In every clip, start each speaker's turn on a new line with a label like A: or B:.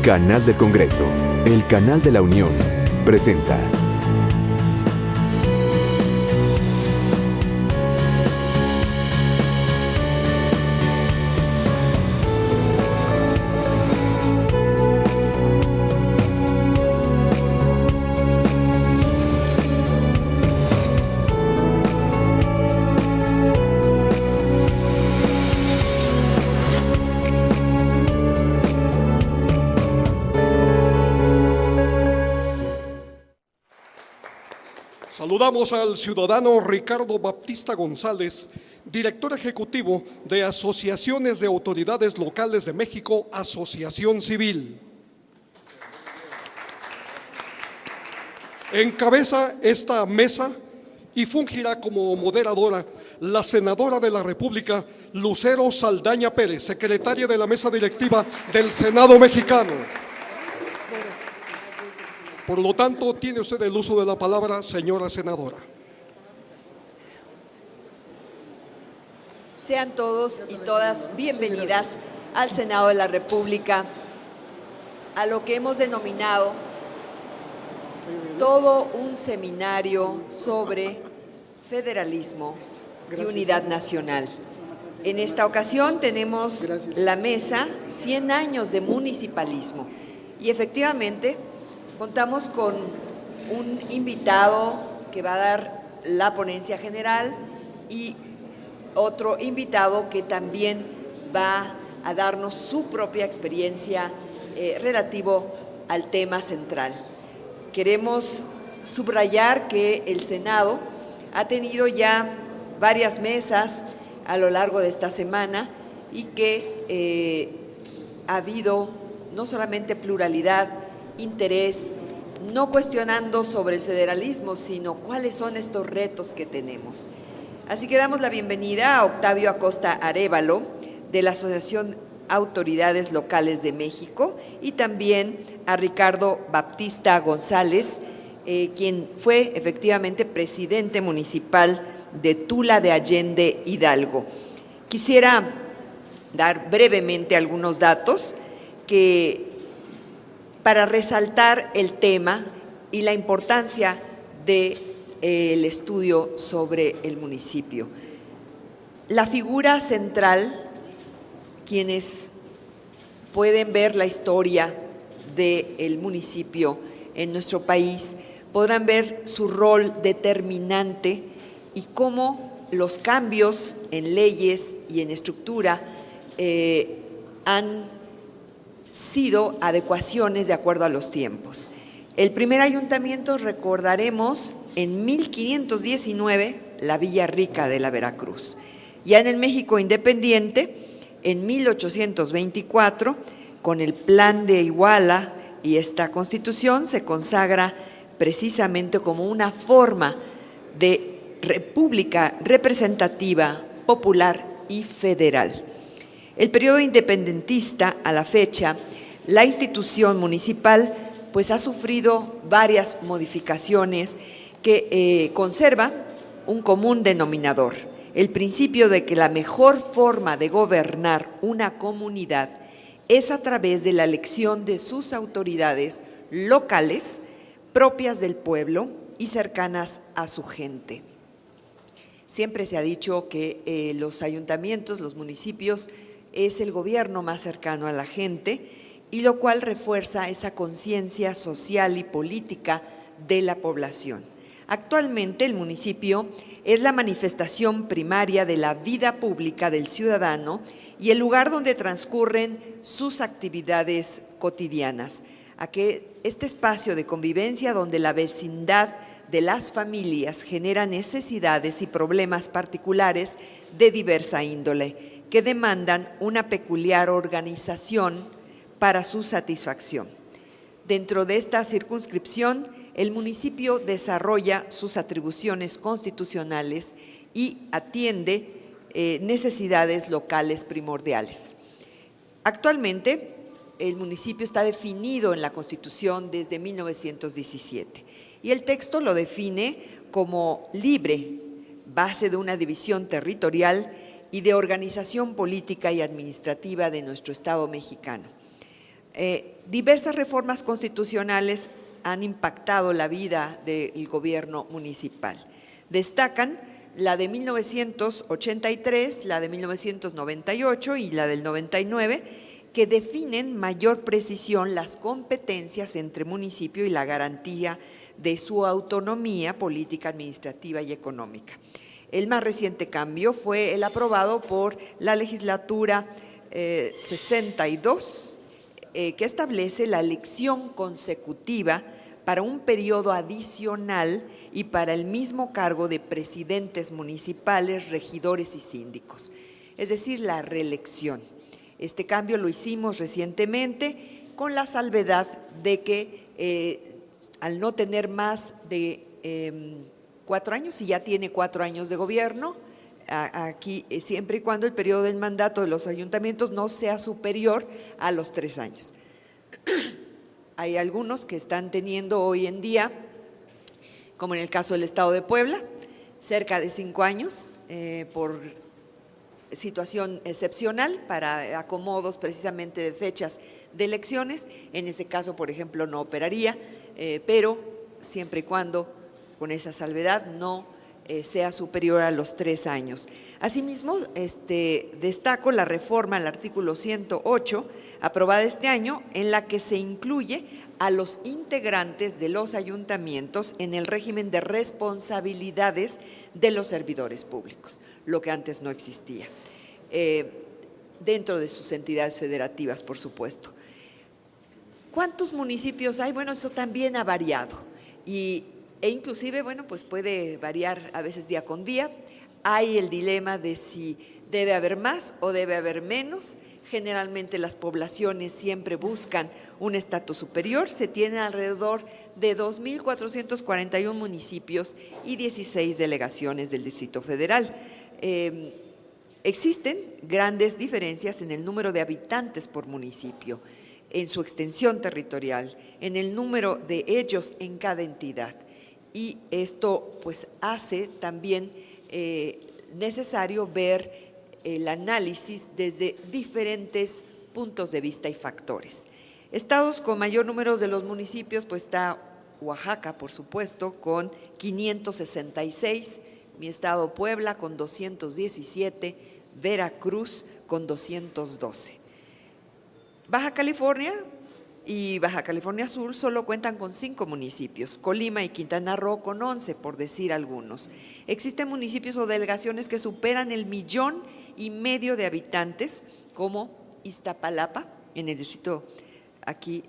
A: Canal del Congreso, el canal de la Unión, presenta.
B: Saludamos al ciudadano Ricardo Baptista González, director ejecutivo de Asociaciones de Autoridades Locales de México, Asociación Civil. Encabeza esta mesa y fungirá como moderadora la senadora de la República, Lucero Saldaña Pérez, secretaria de la mesa directiva del Senado mexicano. Por lo tanto, tiene usted el uso de la palabra, señora senadora.
C: Sean todos y todas bienvenidas al Senado de la República, a lo que hemos denominado todo un seminario sobre federalismo y unidad nacional. En esta ocasión tenemos la mesa 100 años de municipalismo y efectivamente contamos con un invitado que va a dar la ponencia general y otro invitado que también va a darnos su propia experiencia relativo al tema central. Queremos subrayar que el Senado ha tenido ya varias mesas a lo largo de esta semana y que ha habido no solamente pluralidad, interés, no cuestionando sobre el federalismo, sino cuáles son estos retos que tenemos. Así que damos la bienvenida a Octavio Acosta Arévalo, de la Asociación Autoridades Locales de México, y también a Ricardo Baptista González, quien fue efectivamente presidente municipal de Tula de Allende, Hidalgo. Quisiera dar brevemente algunos datos para resaltar el tema y la importancia del estudio sobre el municipio. La figura central, quienes pueden ver la historia del municipio en nuestro país, podrán ver su rol determinante y cómo los cambios en leyes y en estructura han sido adecuaciones de acuerdo a los tiempos. El primer ayuntamiento, recordaremos, en 1519, la Villa Rica de la Veracruz. Ya en el México independiente, en 1824, con el Plan de Iguala y esta Constitución, se consagra precisamente como una forma de república representativa, popular y federal. El periodo independentista, a la fecha, la institución municipal pues ha sufrido varias modificaciones que conserva un común denominador: el principio de que la mejor forma de gobernar una comunidad es a través de la elección de sus autoridades locales, propias del pueblo y cercanas a su gente. Siempre se ha dicho que los ayuntamientos, los municipios, es el gobierno más cercano a la gente, y lo cual refuerza esa conciencia social y política de la población. Actualmente el municipio es la manifestación primaria de la vida pública del ciudadano y el lugar donde transcurren sus actividades cotidianas. Este espacio de convivencia donde la vecindad de las familias genera necesidades y problemas particulares de diversa índole, que demandan una peculiar organización para su satisfacción. Dentro de esta circunscripción, el municipio desarrolla sus atribuciones constitucionales y atiende necesidades locales primordiales. Actualmente, el municipio está definido en la Constitución desde 1917 y el texto lo define como libre, base de una división territorial y de organización política y administrativa de nuestro Estado mexicano. Diversas reformas constitucionales han impactado la vida del gobierno municipal. Destacan la de 1983, la de 1998 y la del 99, que definen mayor precisión las competencias entre municipio y la garantía de su autonomía política, administrativa y económica. El más reciente cambio fue el aprobado por la legislatura 62, que establece la elección consecutiva para un periodo adicional y para el mismo cargo de presidentes municipales, regidores y síndicos, es decir, la reelección. Este cambio lo hicimos recientemente con la salvedad de que al no tener más de 4 años, si ya tiene 4 años de gobierno, aquí siempre y cuando el periodo del mandato de los ayuntamientos no sea superior a los 3 años. Hay algunos que están teniendo hoy en día, como en el caso del Estado de Puebla, cerca de 5 años por situación excepcional para acomodos precisamente de fechas de elecciones. En ese caso, por ejemplo, no operaría, pero siempre y cuando con esa salvedad no sea superior a los 3 años. Asimismo, destaco la reforma al artículo 108, aprobada este año, en la que se incluye a los integrantes de los ayuntamientos en el régimen de responsabilidades de los servidores públicos, lo que antes no existía, dentro de sus entidades federativas, por supuesto. ¿Cuántos municipios hay? Bueno, eso también ha variado e inclusive, bueno, pues puede variar a veces día con día. Hay el dilema de si debe haber más o debe haber menos. Generalmente las poblaciones siempre buscan un estatus superior. Se tienen alrededor de 2.441 municipios y 16 delegaciones del Distrito Federal. Existen grandes diferencias en el número de habitantes por municipio, en su extensión territorial, en el número de ellos en cada entidad. Y esto pues hace también necesario ver el análisis desde diferentes puntos de vista y factores. Estados con mayor número de los municipios, pues está Oaxaca, por supuesto, con 566, mi estado Puebla con 217, Veracruz con 212. Baja California y Baja California Sur solo cuentan con 5 municipios, Colima y Quintana Roo con 11, por decir algunos. Existen municipios o delegaciones que superan el 1,5 millones de habitantes, como Iztapalapa, en el distrito aquí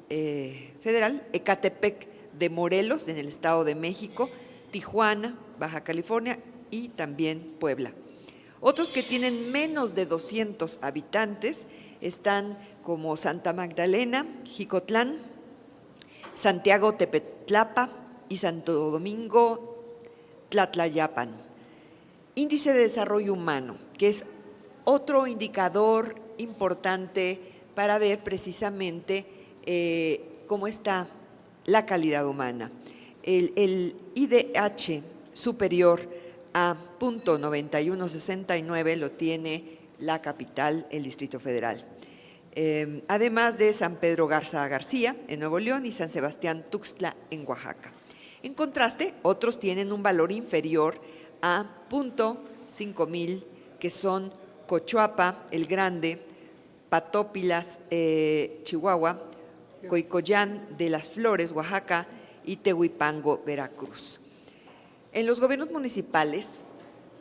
C: federal, Ecatepec de Morelos, en el Estado de México, Tijuana, Baja California y también Puebla. Otros que tienen menos de 200 habitantes están como Santa Magdalena, Jicotlán, Santiago Tepetlapa y Santo Domingo Tlatlayapan. Índice de Desarrollo Humano, que es otro indicador importante para ver precisamente cómo está la calidad humana. El IDH superior a .9169 lo tiene la capital, el Distrito Federal. Además de San Pedro Garza García, en Nuevo León, y San Sebastián Tuxtla, en Oaxaca. En contraste, otros tienen un valor inferior a .5000, que son Cochuapa, El Grande, Patópilas, Chihuahua, Coicoyán de las Flores, Oaxaca, y Tehuipango, Veracruz. En los gobiernos municipales,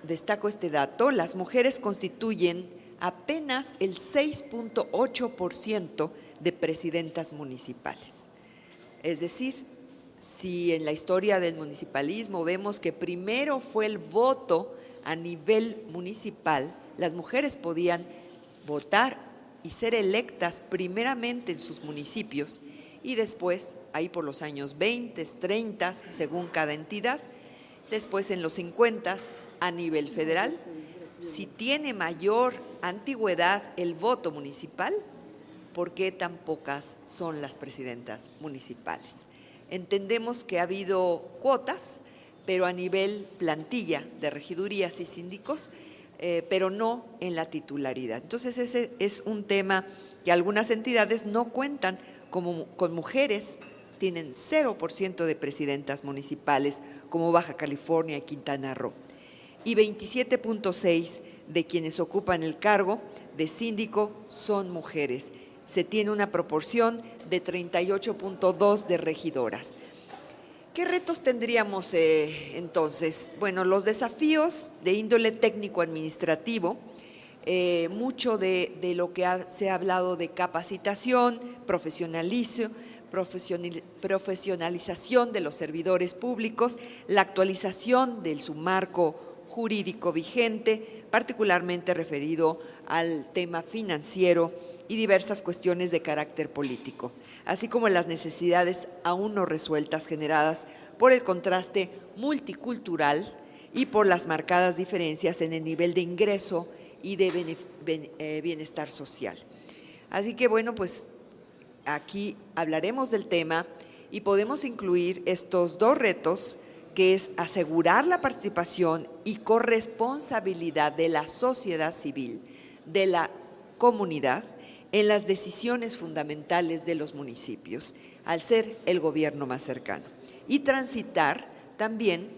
C: destaco este dato, las mujeres constituyen apenas el 6.8% de presidentas municipales. Es decir, si en la historia del municipalismo vemos que primero fue el voto a nivel municipal, las mujeres podían votar y ser electas primeramente en sus municipios y después, ahí por los años 20, 30, según cada entidad, después en los 50 a nivel federal. Si tiene mayor antigüedad el voto municipal, ¿por qué tan pocas son las presidentas municipales? Entendemos que ha habido cuotas, pero a nivel plantilla de regidurías y síndicos, pero no en la titularidad. Entonces ese es un tema que algunas entidades no cuentan con mujeres tienen 0% de presidentas municipales, como Baja California y Quintana Roo, y 27.6% de quienes ocupan el cargo de síndico son mujeres. Se tiene una proporción de 38.2% de regidoras. ¿Qué retos tendríamos entonces? Bueno, los desafíos de índole técnico-administrativo, mucho de lo que se ha hablado de capacitación, profesionalización de los servidores públicos, la actualización de su marco jurídico vigente, particularmente referido al tema financiero y diversas cuestiones de carácter político, así como las necesidades aún no resueltas generadas por el contraste multicultural y por las marcadas diferencias en el nivel de ingreso y de bienestar social. Así que bueno, pues aquí hablaremos del tema y podemos incluir estos dos retos, que es asegurar la participación y corresponsabilidad de la sociedad civil, de la comunidad, en las decisiones fundamentales de los municipios, al ser el gobierno más cercano. Y transitar también,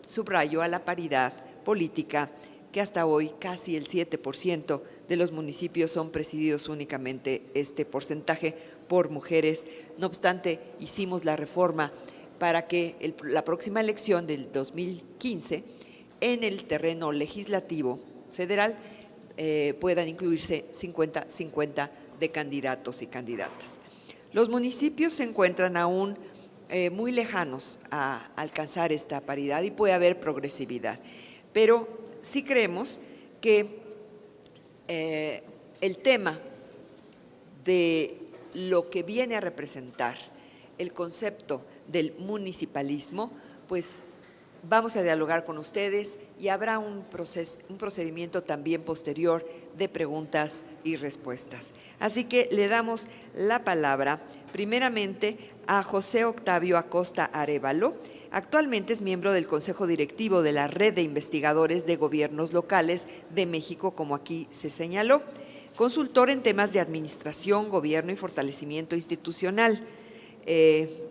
C: subrayo, a la paridad política, que hasta hoy casi el 7% de los municipios son presididos únicamente este porcentaje por mujeres. No obstante, hicimos la reforma para que la próxima elección del 2015, en el terreno legislativo federal, puedan incluirse 50-50 de candidatos y candidatas. Los municipios se encuentran aún muy lejanos a alcanzar esta paridad y puede haber progresividad, pero sí creemos que el tema de lo que viene a representar el concepto del municipalismo, pues vamos a dialogar con ustedes y habrá un procedimiento también posterior de preguntas y respuestas. Así que le damos la palabra primeramente a José Octavio Acosta Arévalo. Actualmente es miembro del Consejo Directivo de la Red de Investigadores de Gobiernos Locales de México, como aquí se señaló. Consultor en temas de administración, gobierno y fortalecimiento institucional.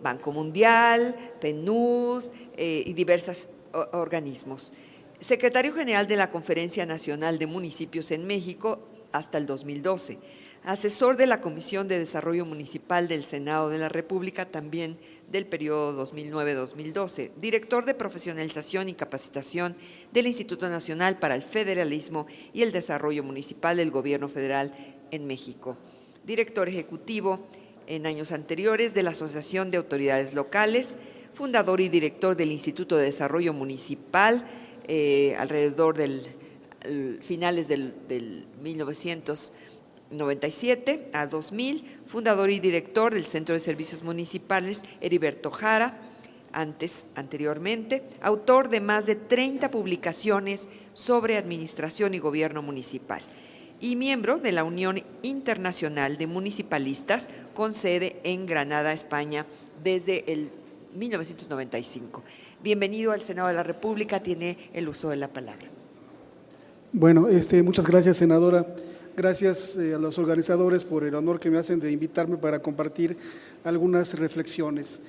C: Banco Mundial, PNUD y diversos organismos. Secretario General de la Conferencia Nacional de Municipios en México hasta el 2012. Asesor de la Comisión de Desarrollo Municipal del Senado de la República, también del periodo 2009-2012. Director de Profesionalización y Capacitación del Instituto Nacional para el Federalismo y el Desarrollo Municipal del Gobierno Federal en México. Director ejecutivo en años anteriores de la Asociación de Autoridades Locales, fundador y director del Instituto de Desarrollo Municipal, alrededor del finales del 1997 a 2000, fundador y director del Centro de Servicios Municipales Heriberto Jara, anteriormente, autor de más de 30 publicaciones sobre administración y gobierno municipal, y miembro de la Unión Internacional de Municipalistas con sede en Granada, España, desde el 1995. Bienvenido al Senado de la República, tiene el uso de la palabra.
D: Bueno, muchas gracias, senadora. Gracias a los organizadores por el honor que me hacen de invitarme para compartir algunas reflexiones.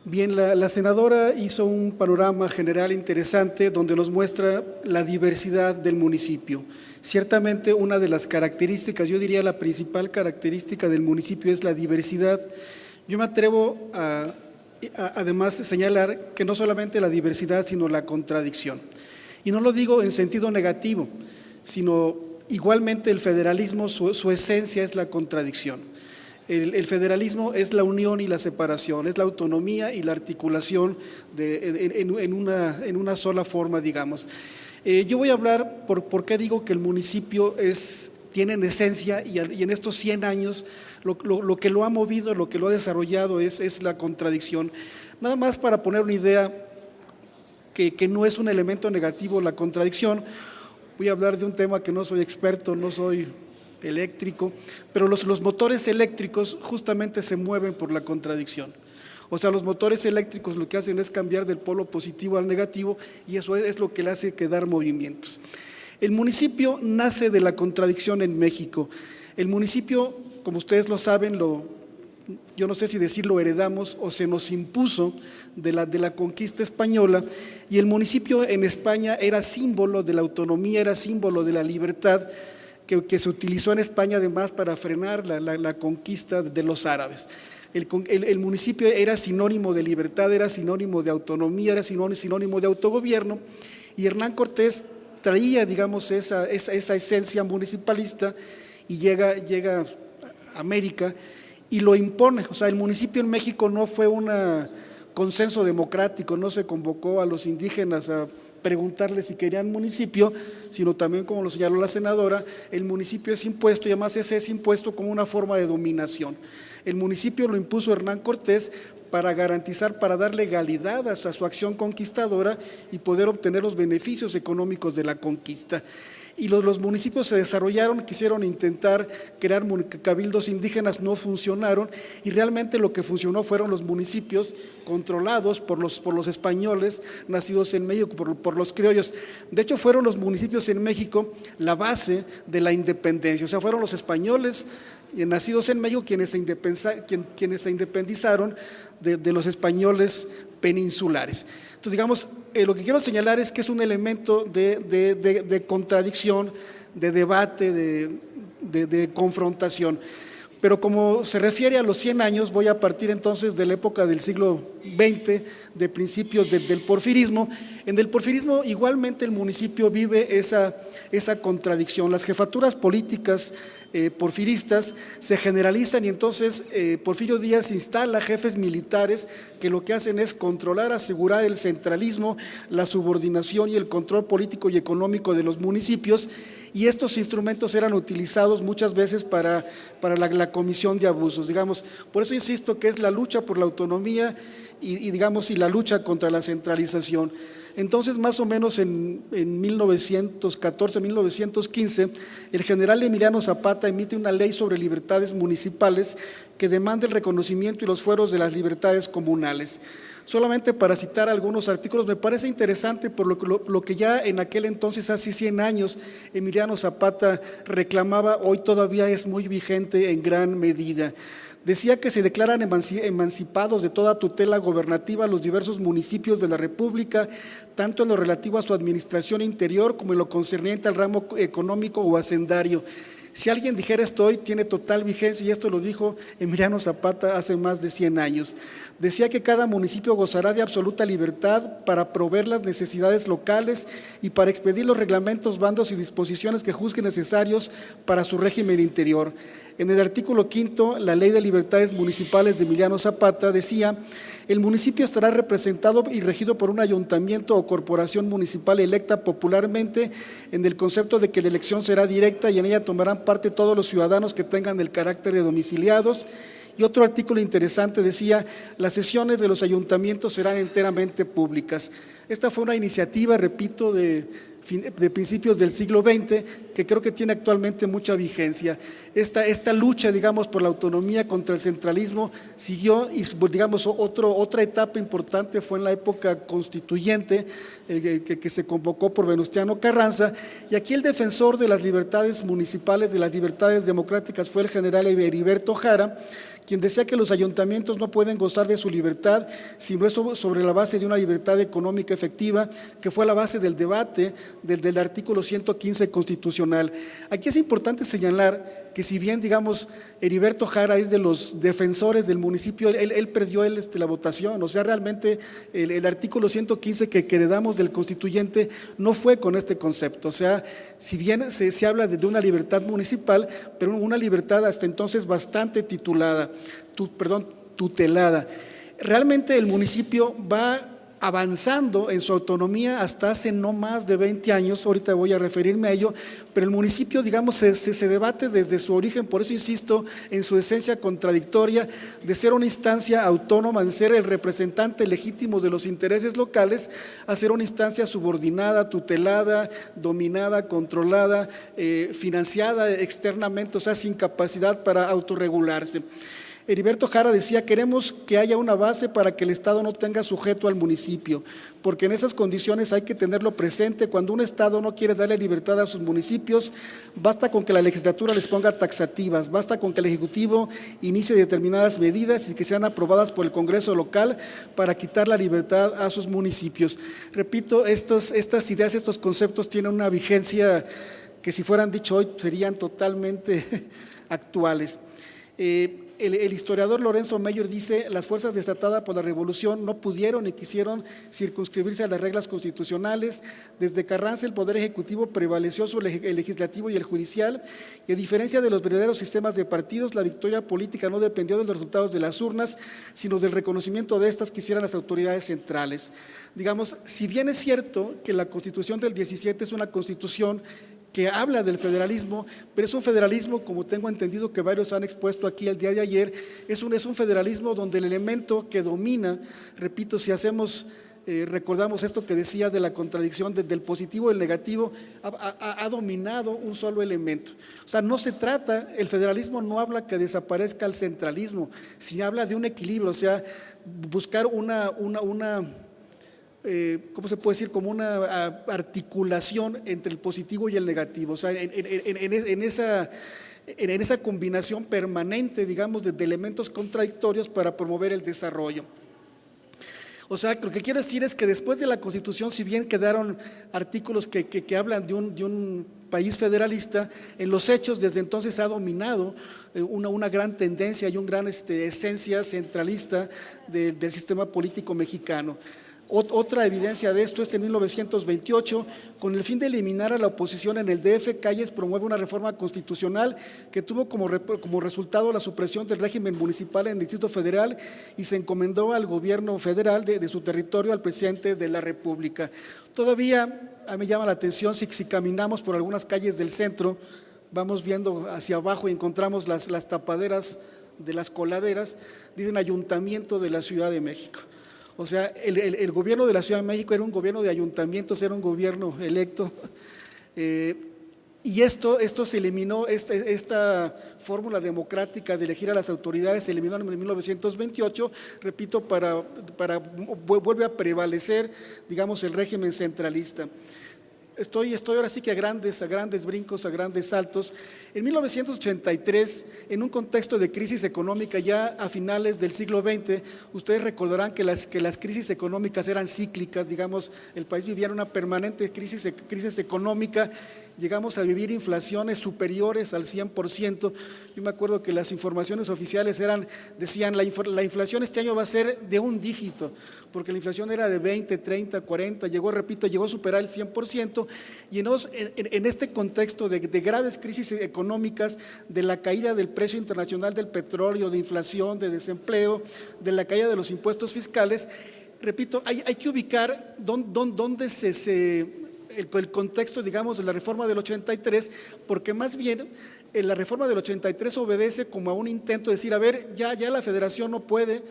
D: Bien, la senadora hizo un panorama general interesante donde nos muestra la diversidad del municipio. Ciertamente una de las características, yo diría la principal característica del municipio es la diversidad. Yo me atrevo a además señalar que no solamente la diversidad, sino la contradicción. Y no lo digo en sentido negativo, sino igualmente el federalismo, su esencia es la contradicción. El federalismo es la unión y la separación, es la autonomía y la articulación en una sola forma, digamos. Yo voy a hablar por qué digo que el municipio tiene en esencia y en estos 100 años lo que lo ha movido, lo que lo ha desarrollado es la contradicción. Nada más para poner una idea que no es un elemento negativo la contradicción, voy a hablar de un tema que no soy experto, no soy eléctrico, pero los motores eléctricos justamente se mueven por la contradicción. O sea, los motores eléctricos lo que hacen es cambiar del polo positivo al negativo y eso es lo que le hace dar movimientos. El municipio nace de la contradicción en México. El municipio, como ustedes lo saben, yo no sé si decirlo heredamos o se nos impuso de la conquista española, y el municipio en España era símbolo de la autonomía, era símbolo de la libertad que se utilizó en España además para frenar la conquista de los árabes. El municipio era sinónimo de libertad, era sinónimo de autonomía, era sinónimo de autogobierno, y Hernán Cortés traía, digamos, esa esencia municipalista y llega a América y lo impone. O sea, el municipio en México no fue un consenso democrático, no se convocó a los indígenas a preguntarles si querían municipio, sino también, como lo señaló la senadora, el municipio es impuesto, y además ese es impuesto como una forma de dominación. El municipio lo impuso Hernán Cortés para garantizar, para dar legalidad a su acción conquistadora y poder obtener los beneficios económicos de la conquista. Y los municipios se desarrollaron, quisieron intentar crear cabildos indígenas, no funcionaron, y realmente lo que funcionó fueron los municipios controlados por los españoles nacidos en México, por los criollos. De hecho, fueron los municipios en México la base de la independencia. O sea, fueron los españoles nacidos en México quienes se independizaron de los españoles peninsulares. Entonces, digamos, lo que quiero señalar es que es un elemento de contradicción, de debate, de confrontación. Pero como se refiere a los 100 años, voy a partir entonces de la época del siglo XX, de principios del porfirismo. En el porfirismo igualmente el municipio vive esa contradicción. Las jefaturas políticas porfiristas se generalizan, y entonces Porfirio Díaz instala jefes militares que lo que hacen es controlar, asegurar el centralismo, la subordinación y el control político y económico de los municipios, y estos instrumentos eran utilizados muchas veces para la comisión de abusos. Digamos, por eso insisto que es la lucha por la autonomía y la lucha contra la centralización. Entonces, más o menos en 1914, 1915, el general Emiliano Zapata emite una ley sobre libertades municipales que demanda el reconocimiento y los fueros de las libertades comunales. Solamente para citar algunos artículos, me parece interesante por lo que ya en aquel entonces, hace 100 años, Emiliano Zapata reclamaba, hoy todavía es muy vigente en gran medida. Decía que se declaran emancipados de toda tutela gubernativa los diversos municipios de la República, tanto en lo relativo a su administración interior como en lo concerniente al ramo económico o hacendario. Si alguien dijera esto hoy, tiene total vigencia, y esto lo dijo Emiliano Zapata hace más de 100 años. Decía que cada municipio gozará de absoluta libertad para proveer las necesidades locales y para expedir los reglamentos, bandos y disposiciones que juzgue necesarios para su régimen interior. En el artículo 5, la Ley de Libertades Municipales de Emiliano Zapata decía: el municipio estará representado y regido por un ayuntamiento o corporación municipal electa popularmente, en el concepto de que la elección será directa y en ella tomarán parte todos los ciudadanos que tengan el carácter de domiciliados. Y otro artículo interesante decía: las sesiones de los ayuntamientos serán enteramente públicas. Esta fue una iniciativa, repito, de principios del siglo XX, que creo que tiene actualmente mucha vigencia. Esta lucha, digamos, por la autonomía contra el centralismo siguió, y digamos, otra etapa importante fue en la época constituyente, que se convocó por Venustiano Carranza, y aquí el defensor de las libertades municipales, de las libertades democráticas, fue el general Heriberto Jara, quien decía que los ayuntamientos no pueden gozar de su libertad si no es sobre la base de una libertad económica efectiva, que fue la base del debate del artículo 115 constitucional. Aquí es importante señalar que si bien, digamos, Heriberto Jara es de los defensores del municipio, él perdió la votación. O sea, realmente el artículo 115 que heredamos del constituyente no fue con este concepto. O sea, si bien se habla de una libertad municipal, pero una libertad hasta entonces bastante tutelada. Realmente el municipio va avanzando en su autonomía hasta hace no más de 20 años, ahorita voy a referirme a ello, pero el municipio, digamos, se debate desde su origen, por eso insisto en su esencia contradictoria de ser una instancia autónoma, de ser el representante legítimo de los intereses locales, a ser una instancia subordinada, tutelada, dominada, controlada, financiada externamente, o sea, sin capacidad para autorregularse. Heriberto Jara decía: queremos que haya una base para que el Estado no tenga sujeto al municipio, porque en esas condiciones hay que tenerlo presente. Cuando un Estado no quiere darle libertad a sus municipios, basta con que la legislatura les ponga taxativas, basta con que el Ejecutivo inicie determinadas medidas y que sean aprobadas por el Congreso local para quitar la libertad a sus municipios. Repito, estas ideas, estos conceptos tienen una vigencia que si fueran dicho hoy serían totalmente actuales. El historiador Lorenzo Meyer dice: las fuerzas desatadas por la revolución no pudieron ni quisieron circunscribirse a las reglas constitucionales. Desde Carranza el poder ejecutivo prevaleció sobre el legislativo y el judicial, y a diferencia de los verdaderos sistemas de partidos, la victoria política no dependió de los resultados de las urnas, sino del reconocimiento de estas que hicieran las autoridades centrales. Digamos, si bien es cierto que la Constitución del 17 es una constitución que habla del federalismo, pero es un federalismo, como tengo entendido que varios han expuesto aquí el día de ayer, es un federalismo donde el elemento que domina, repito, si recordamos esto que decía de la contradicción del positivo y el negativo, ha dominado un solo elemento. O sea, no se trata, el federalismo no habla que desaparezca el centralismo, sino habla de un equilibrio, o sea, buscar ¿cómo se puede decir? Como una articulación entre el positivo y el negativo, o sea, en esa combinación permanente, digamos, de elementos contradictorios para promover el desarrollo. O sea, lo que quiero decir es que después de la Constitución, si bien quedaron artículos que hablan de un país federalista, en los hechos desde entonces ha dominado una gran tendencia y una gran esencia centralista del sistema político mexicano. Otra evidencia de esto es en 1928, con el fin de eliminar a la oposición en el DF, Calles promueve una reforma constitucional que tuvo como resultado la supresión del régimen municipal en el Distrito Federal y se encomendó al gobierno federal de su territorio al presidente de la República. Todavía a mí me llama la atención si caminamos por algunas calles del centro, vamos viendo hacia abajo y encontramos las tapaderas de las coladeras, dicen Ayuntamiento de la Ciudad de México. O sea, el gobierno de la Ciudad de México era un gobierno de ayuntamientos, era un gobierno electo, y esto se eliminó, esta fórmula democrática de elegir a las autoridades se eliminó en 1928, repito, vuelve a prevalecer, digamos, el régimen centralista. Estoy ahora sí que a grandes brincos, a grandes saltos. En 1983, en un contexto de crisis económica ya a finales del siglo XX, ustedes recordarán que las crisis económicas eran cíclicas, digamos, el país vivía una permanente crisis económica, llegamos a vivir inflaciones superiores al 100%. Yo me acuerdo que las informaciones oficiales decían la inflación este año va a ser de un dígito, porque la inflación era de 20, 30, 40, llegó a superar el 100%, y en este contexto de graves crisis económicas, de la caída del precio internacional del petróleo, de inflación, de desempleo, de la caída de los impuestos fiscales, repito, hay que ubicar dónde el contexto, digamos, de la reforma del 83, porque más bien la reforma del 83 obedece como a un intento de decir, a ver, ya la federación no puede,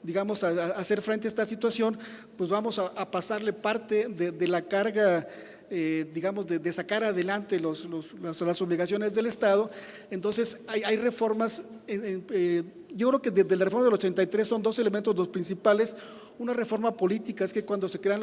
D: digamos, hacer frente a esta situación, pues vamos a pasarle parte de la carga, digamos, de sacar adelante las obligaciones del Estado. Entonces hay reformas, yo creo que desde la reforma del 83 son dos elementos los principales. Una reforma política es que cuando se crean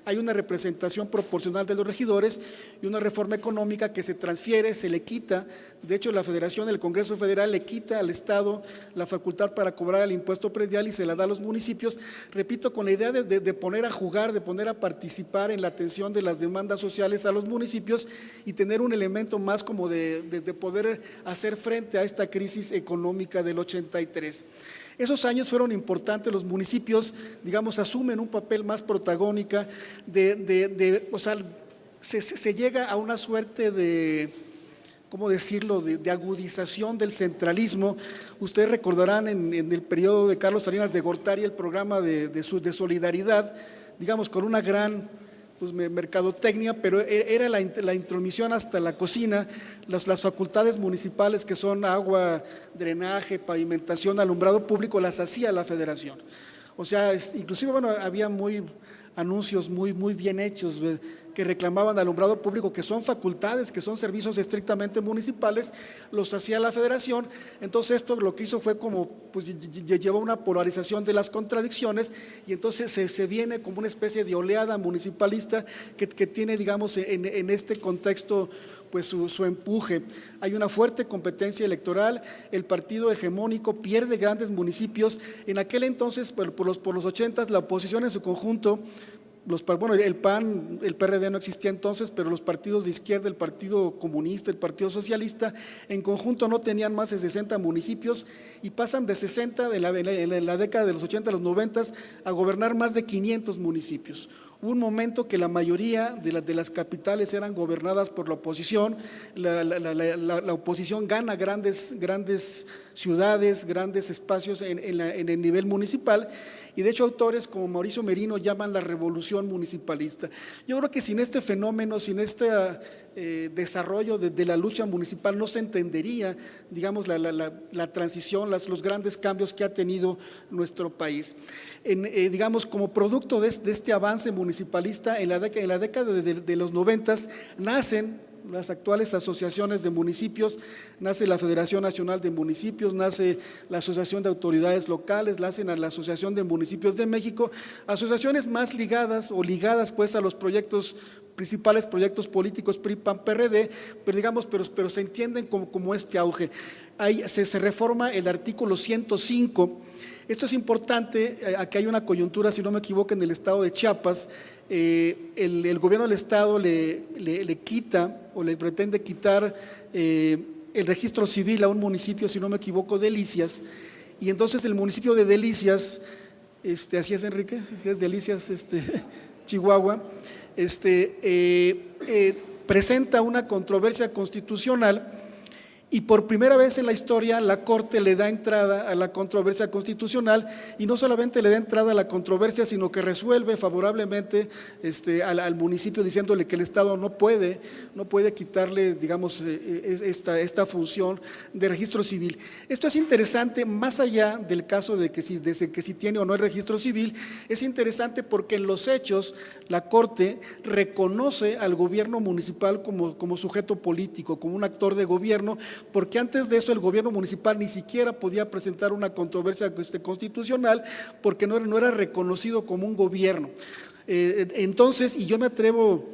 D: hay una representación proporcional de los regidores, y una reforma económica que se transfiere, se le quita, de hecho la Federación, el Congreso Federal le quita al Estado la facultad para cobrar el impuesto predial y se la da a los municipios, repito, con la idea de poner a jugar, de poner a participar en la atención de las demandas sociales a los municipios y tener un elemento más como de poder hacer frente a esta crisis económica del 83. Esos años fueron importantes, los municipios, digamos, asumen un papel más protagónico, o sea, se llega a una suerte de, ¿cómo decirlo?, de agudización del centralismo. Ustedes recordarán en el periodo de Carlos Salinas de Gortari el programa de solidaridad, digamos, con una gran mercadotecnia, pero era la intromisión hasta la cocina, las facultades municipales que son agua, drenaje, pavimentación, alumbrado público, las hacía la Federación. O sea, inclusive, bueno, había anuncios muy bien hechos que reclamaban alumbrado público, que son facultades, que son servicios estrictamente municipales, los hacía la Federación. Entonces esto lo que hizo fue como, pues llevó una polarización de las contradicciones, y entonces se viene como una especie de oleada municipalista que tiene, digamos, en este contexto, pues su empuje. Hay una fuerte competencia electoral, el partido hegemónico pierde grandes municipios. En aquel entonces, por los 80s, la oposición en su conjunto, bueno, el PAN, el PRD no existía entonces, pero los partidos de izquierda, el Partido Comunista, el Partido Socialista, en conjunto no tenían más de 60 municipios, y pasan de 60 en la década de los 80 a los 90 a gobernar más de 500 municipios. Hubo un momento que la mayoría de las capitales eran gobernadas por la oposición. La oposición gana grandes ciudades, grandes espacios en el nivel municipal, y de hecho autores como Mauricio Merino llaman la revolución municipalista. Yo creo que sin este fenómeno, sin este desarrollo de la lucha municipal, no se entendería, digamos, la transición, los grandes cambios que ha tenido nuestro país. Digamos, como producto de este avance municipalista, en la década de los 90 nacen las actuales asociaciones de municipios, nace la Federación Nacional de Municipios, nace la Asociación de Autoridades Locales, nacen a la Asociación de Municipios de México, asociaciones más ligadas pues a los principales proyectos políticos PRI, PAN, PRD, pero digamos, pero se entienden como este auge. Ahí se reforma el artículo 105. Esto es importante, aquí hay una coyuntura, si no me equivoco, en el estado de Chiapas. El gobierno del estado le quita o le pretende quitar el registro civil a un municipio, si no me equivoco, Delicias, y entonces el municipio de Delicias, así es, Enrique, es Delicias, Chihuahua, presenta una controversia constitucional. Y por primera vez en la historia la Corte le da entrada a la controversia constitucional, y no solamente le da entrada a la controversia, sino que resuelve favorablemente al municipio, diciéndole que el Estado no puede quitarle, digamos, esta función de registro civil. Esto es interesante, más allá del caso de que si tiene o no el registro civil, es interesante porque en los hechos la Corte reconoce al gobierno municipal como sujeto político, como un actor de gobierno, porque antes de eso el gobierno municipal ni siquiera podía presentar una controversia constitucional, porque no era reconocido como un gobierno. Entonces, y yo me atrevo,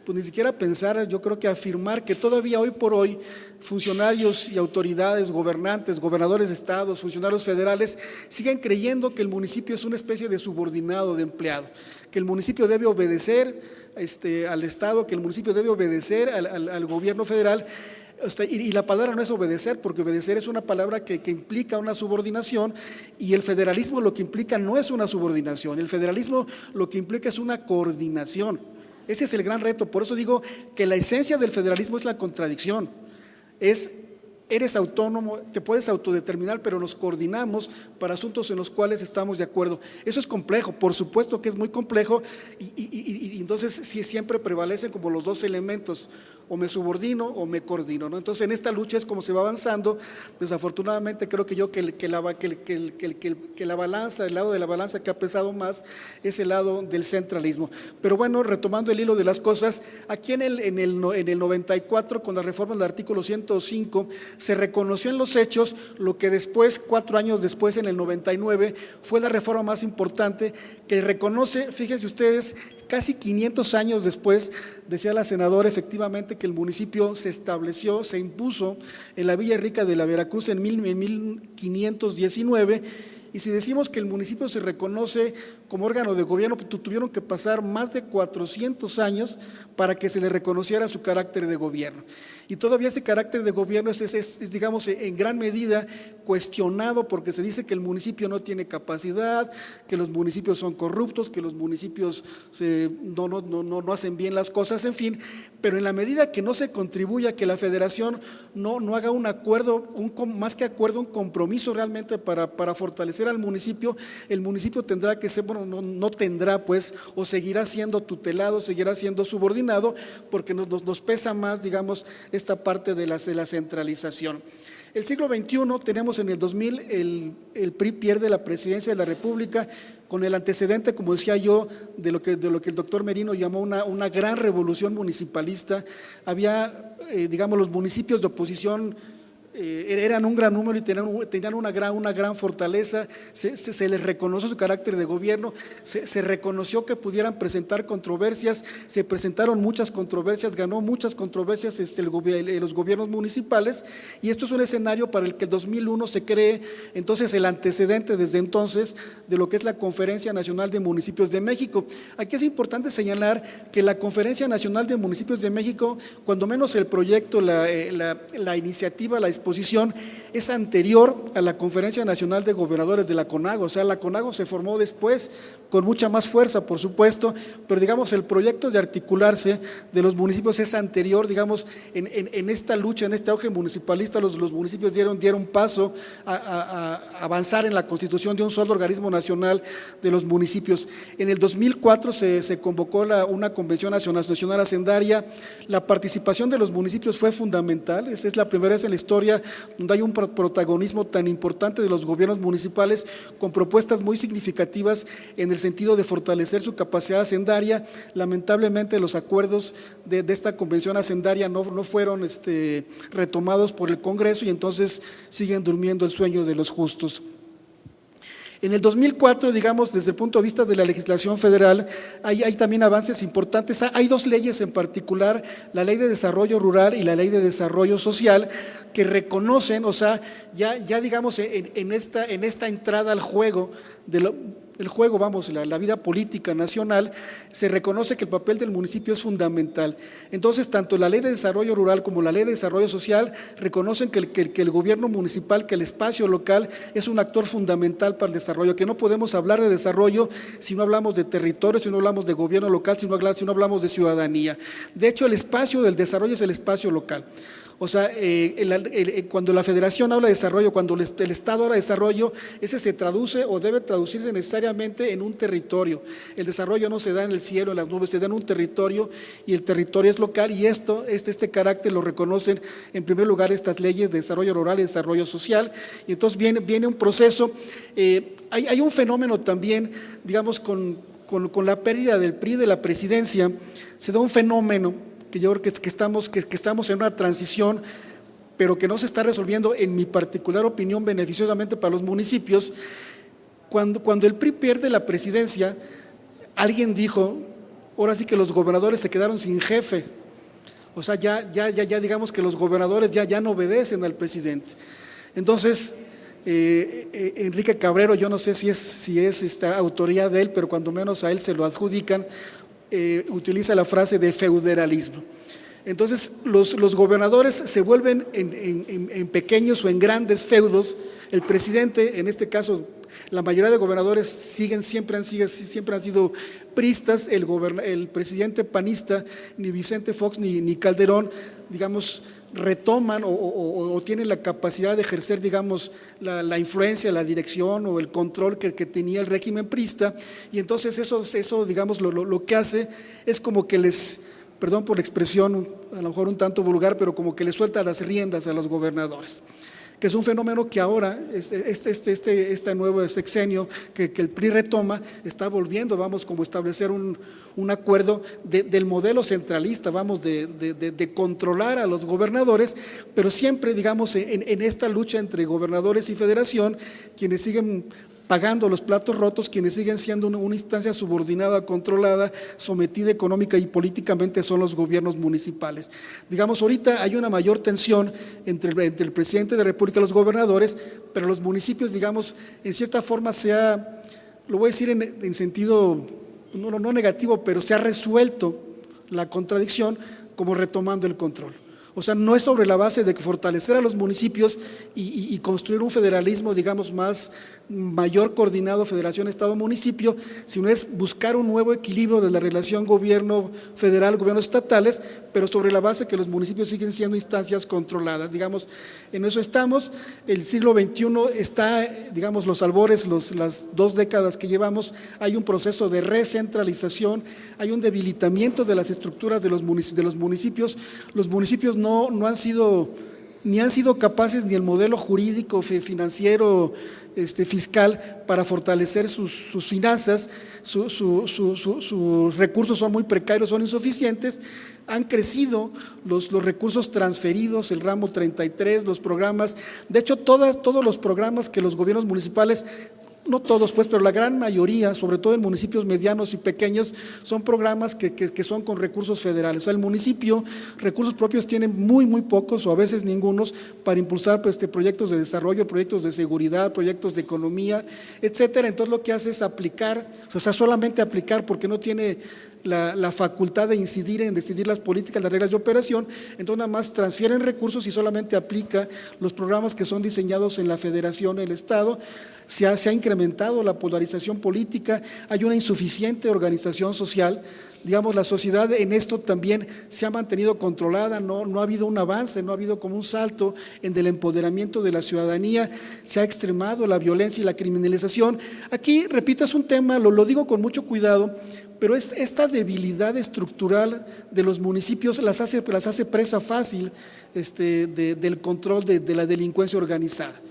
D: pues ni siquiera a pensar, yo creo que a afirmar que todavía hoy por hoy funcionarios y autoridades, gobernantes, gobernadores de estados, funcionarios federales, siguen creyendo que el municipio es una especie de subordinado, de empleado, que el municipio debe obedecer al Estado, que el municipio debe obedecer al gobierno federal. Y la palabra no es obedecer, porque obedecer es una palabra que implica una subordinación, y el federalismo lo que implica no es una subordinación, el federalismo lo que implica es una coordinación. Ese es el gran reto. Por eso digo que la esencia del federalismo es la contradicción, eres autónomo, te puedes autodeterminar, pero nos coordinamos para asuntos en los cuales estamos de acuerdo. Eso es complejo, por supuesto que es muy complejo, y entonces sí, siempre prevalecen como los dos elementos: o me subordino o me coordino, ¿no? Entonces en esta lucha es como se va avanzando. Desafortunadamente creo que la balanza, el lado de la balanza que ha pesado más es el lado del centralismo. Pero bueno, retomando el hilo de las cosas, aquí en el 94, con la reforma del artículo 105, se reconoció en los hechos lo que después, 4 años después, en el 99, fue la reforma más importante, que reconoce, fíjense ustedes, casi 500 años después, decía la senadora, efectivamente, que el municipio se estableció, se impuso en la Villa Rica de la Veracruz en 1519, y si decimos que el municipio se reconoce como órgano de gobierno, pues tuvieron que pasar más de 400 años para que se le reconociera su carácter de gobierno. Y todavía ese carácter de gobierno es, digamos, en gran medida cuestionado, porque se dice que el municipio no tiene capacidad, que los municipios son corruptos, que los municipios no hacen bien las cosas, en fin. Pero en la medida que no se contribuya, que la federación no haga un acuerdo, más que acuerdo, un compromiso realmente para fortalecer fortalecer al municipio, el municipio tendrá que ser, bueno, no tendrá pues, o seguirá siendo tutelado, seguirá siendo subordinado, porque nos pesa más, digamos, esta parte de la centralización. El siglo XXI, tenemos en el 2000, el PRI pierde la presidencia de la República con el antecedente, como decía yo, de lo que el doctor Merino llamó una gran revolución municipalista. Había, digamos, los municipios de oposición eran un gran número y tenían una gran fortaleza, se les reconoció su carácter de gobierno, se reconoció que pudieran presentar controversias, se presentaron muchas controversias, ganó muchas controversias los gobiernos municipales, y esto es un escenario para el que el 2001 se cree entonces el antecedente desde entonces de lo que es la Conferencia Nacional de Municipios de México. Aquí es importante señalar que la Conferencia Nacional de Municipios de México, cuando menos el proyecto, la iniciativa, la exposición, es anterior a la Conferencia Nacional de Gobernadores de la CONAGO. O sea, la CONAGO se formó después, con mucha más fuerza, por supuesto, pero digamos el proyecto de articularse de los municipios es anterior, digamos, en esta lucha, en este auge municipalista, los municipios dieron paso a avanzar en la constitución de un solo organismo nacional de los municipios. En el 2004 se convocó una convención nacional hacendaria. La participación de los municipios fue fundamental, es la primera vez en la historia donde hay un protagonismo tan importante de los gobiernos municipales, con propuestas muy significativas en el sentido de fortalecer su capacidad hacendaria. Lamentablemente los acuerdos de esta convención hacendaria no fueron retomados por el Congreso, y entonces siguen durmiendo el sueño de los justos. En el 2004, digamos, desde el punto de vista de la legislación federal, hay también avances importantes. Hay dos leyes en particular, la Ley de Desarrollo Rural y la Ley de Desarrollo Social, que reconocen, o sea, ya digamos, en esta entrada al juego, la vida política nacional, se reconoce que el papel del municipio es fundamental. Entonces, tanto la Ley de Desarrollo Rural como la Ley de Desarrollo Social reconocen que el gobierno municipal, que el espacio local es un actor fundamental para el desarrollo, que no podemos hablar de desarrollo si no hablamos de territorio, si no hablamos de gobierno local, si no hablamos de ciudadanía. De hecho, el espacio del desarrollo es el espacio local. O sea, cuando la Federación habla de desarrollo, cuando el Estado habla de desarrollo, ese se traduce o debe traducirse necesariamente en un territorio. El desarrollo no se da en el cielo, en las nubes, se da en un territorio, y el territorio es local, y este carácter lo reconocen en primer lugar estas leyes de desarrollo rural y desarrollo social. Y entonces viene un proceso. Hay un fenómeno también, digamos, con la pérdida del PRI de la presidencia, se da un fenómeno que yo creo que estamos en una transición, pero que no se está resolviendo, en mi particular opinión, beneficiosamente para los municipios. Cuando el PRI pierde la presidencia, alguien dijo, ahora sí que los gobernadores se quedaron sin jefe. O sea, ya digamos que los gobernadores ya no obedecen al presidente. Entonces, Enrique Cabrero, yo no sé si es esta autoría de él, pero cuando menos a él se lo adjudican, utiliza la frase de feuderalismo. Entonces los gobernadores se vuelven en pequeños o en grandes feudos. El presidente, en este caso, la mayoría de gobernadores siempre han sido priistas. El presidente panista, ni Vicente Fox ni Calderón, digamos, retoman o tienen la capacidad de ejercer, digamos, la influencia, la dirección o el control que tenía el régimen priista, y entonces eso digamos, lo que hace es como que perdón por la expresión, a lo mejor un tanto vulgar, pero como que les suelta las riendas a los gobernadores, que es un fenómeno que ahora, este nuevo sexenio que el PRI retoma, está volviendo, vamos, como establecer un acuerdo del modelo centralista, vamos, de controlar a los gobernadores, pero siempre, digamos, en esta lucha entre gobernadores y federación, quienes siguen pagando los platos rotos, quienes siguen siendo una instancia subordinada, controlada, sometida económica y políticamente, son los gobiernos municipales. Digamos, ahorita hay una mayor tensión entre el presidente de la República y los gobernadores, pero los municipios, digamos, en cierta forma lo voy a decir en sentido no negativo, pero se ha resuelto la contradicción como retomando el control. O sea, no es sobre la base de que fortalecer a los municipios y construir un federalismo, digamos, mayor coordinado, federación, estado, municipio, sino es buscar un nuevo equilibrio de la relación gobierno federal, gobiernos estatales, pero sobre la base que los municipios siguen siendo instancias controladas. Digamos, en eso estamos. El siglo XXI está, digamos, los albores, las 2 décadas que llevamos, hay un proceso de recentralización, hay un debilitamiento de las estructuras de los municipios. Los municipios no han sido capaces ni el modelo jurídico, financiero, fiscal para fortalecer sus finanzas, sus recursos son muy precarios, son insuficientes. Han crecido los recursos transferidos, el ramo 33, los programas. De hecho, todos los programas que los gobiernos municipales, no todos pues, pero la gran mayoría, sobre todo en municipios medianos y pequeños, son programas que son con recursos federales. O sea, el municipio, recursos propios tienen muy pocos o a veces ningunos para impulsar proyectos de desarrollo, proyectos de seguridad, proyectos de economía, etcétera. Entonces lo que hace es aplicar, o sea, solamente aplicar porque no tiene la facultad de incidir en decidir las políticas, las reglas de operación, entonces nada más transfieren recursos y solamente aplica los programas que son diseñados en la federación, el Estado. Se ha incrementado la polarización política, hay una insuficiente organización social. Digamos, la sociedad en esto también se ha mantenido controlada, no ha habido un avance, no ha habido como un salto en el empoderamiento de la ciudadanía, se ha extremado la violencia y la criminalización. Aquí, repito, es un tema, lo digo con mucho cuidado, pero es esta debilidad estructural de los municipios las hace presa fácil del control de la delincuencia organizada.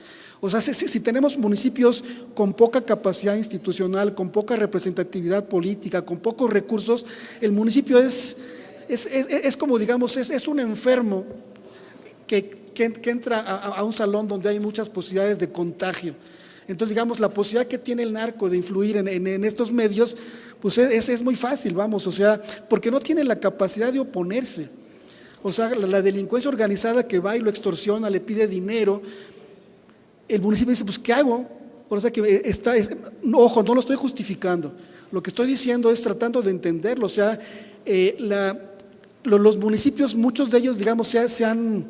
D: O sea, si tenemos municipios con poca capacidad institucional, con poca representatividad política, con pocos recursos, el municipio es como, digamos, es un enfermo que entra a un salón donde hay muchas posibilidades de contagio. Entonces, digamos, la posibilidad que tiene el narco de influir en estos medios, pues es muy fácil, vamos, o sea, porque no tiene la capacidad de oponerse. O sea, la delincuencia organizada que va y lo extorsiona, le pide dinero. El municipio dice, pues, ¿qué hago? O sea, ojo, no lo estoy justificando. Lo que estoy diciendo es tratando de entenderlo. O sea, los municipios, muchos de ellos, digamos, se han,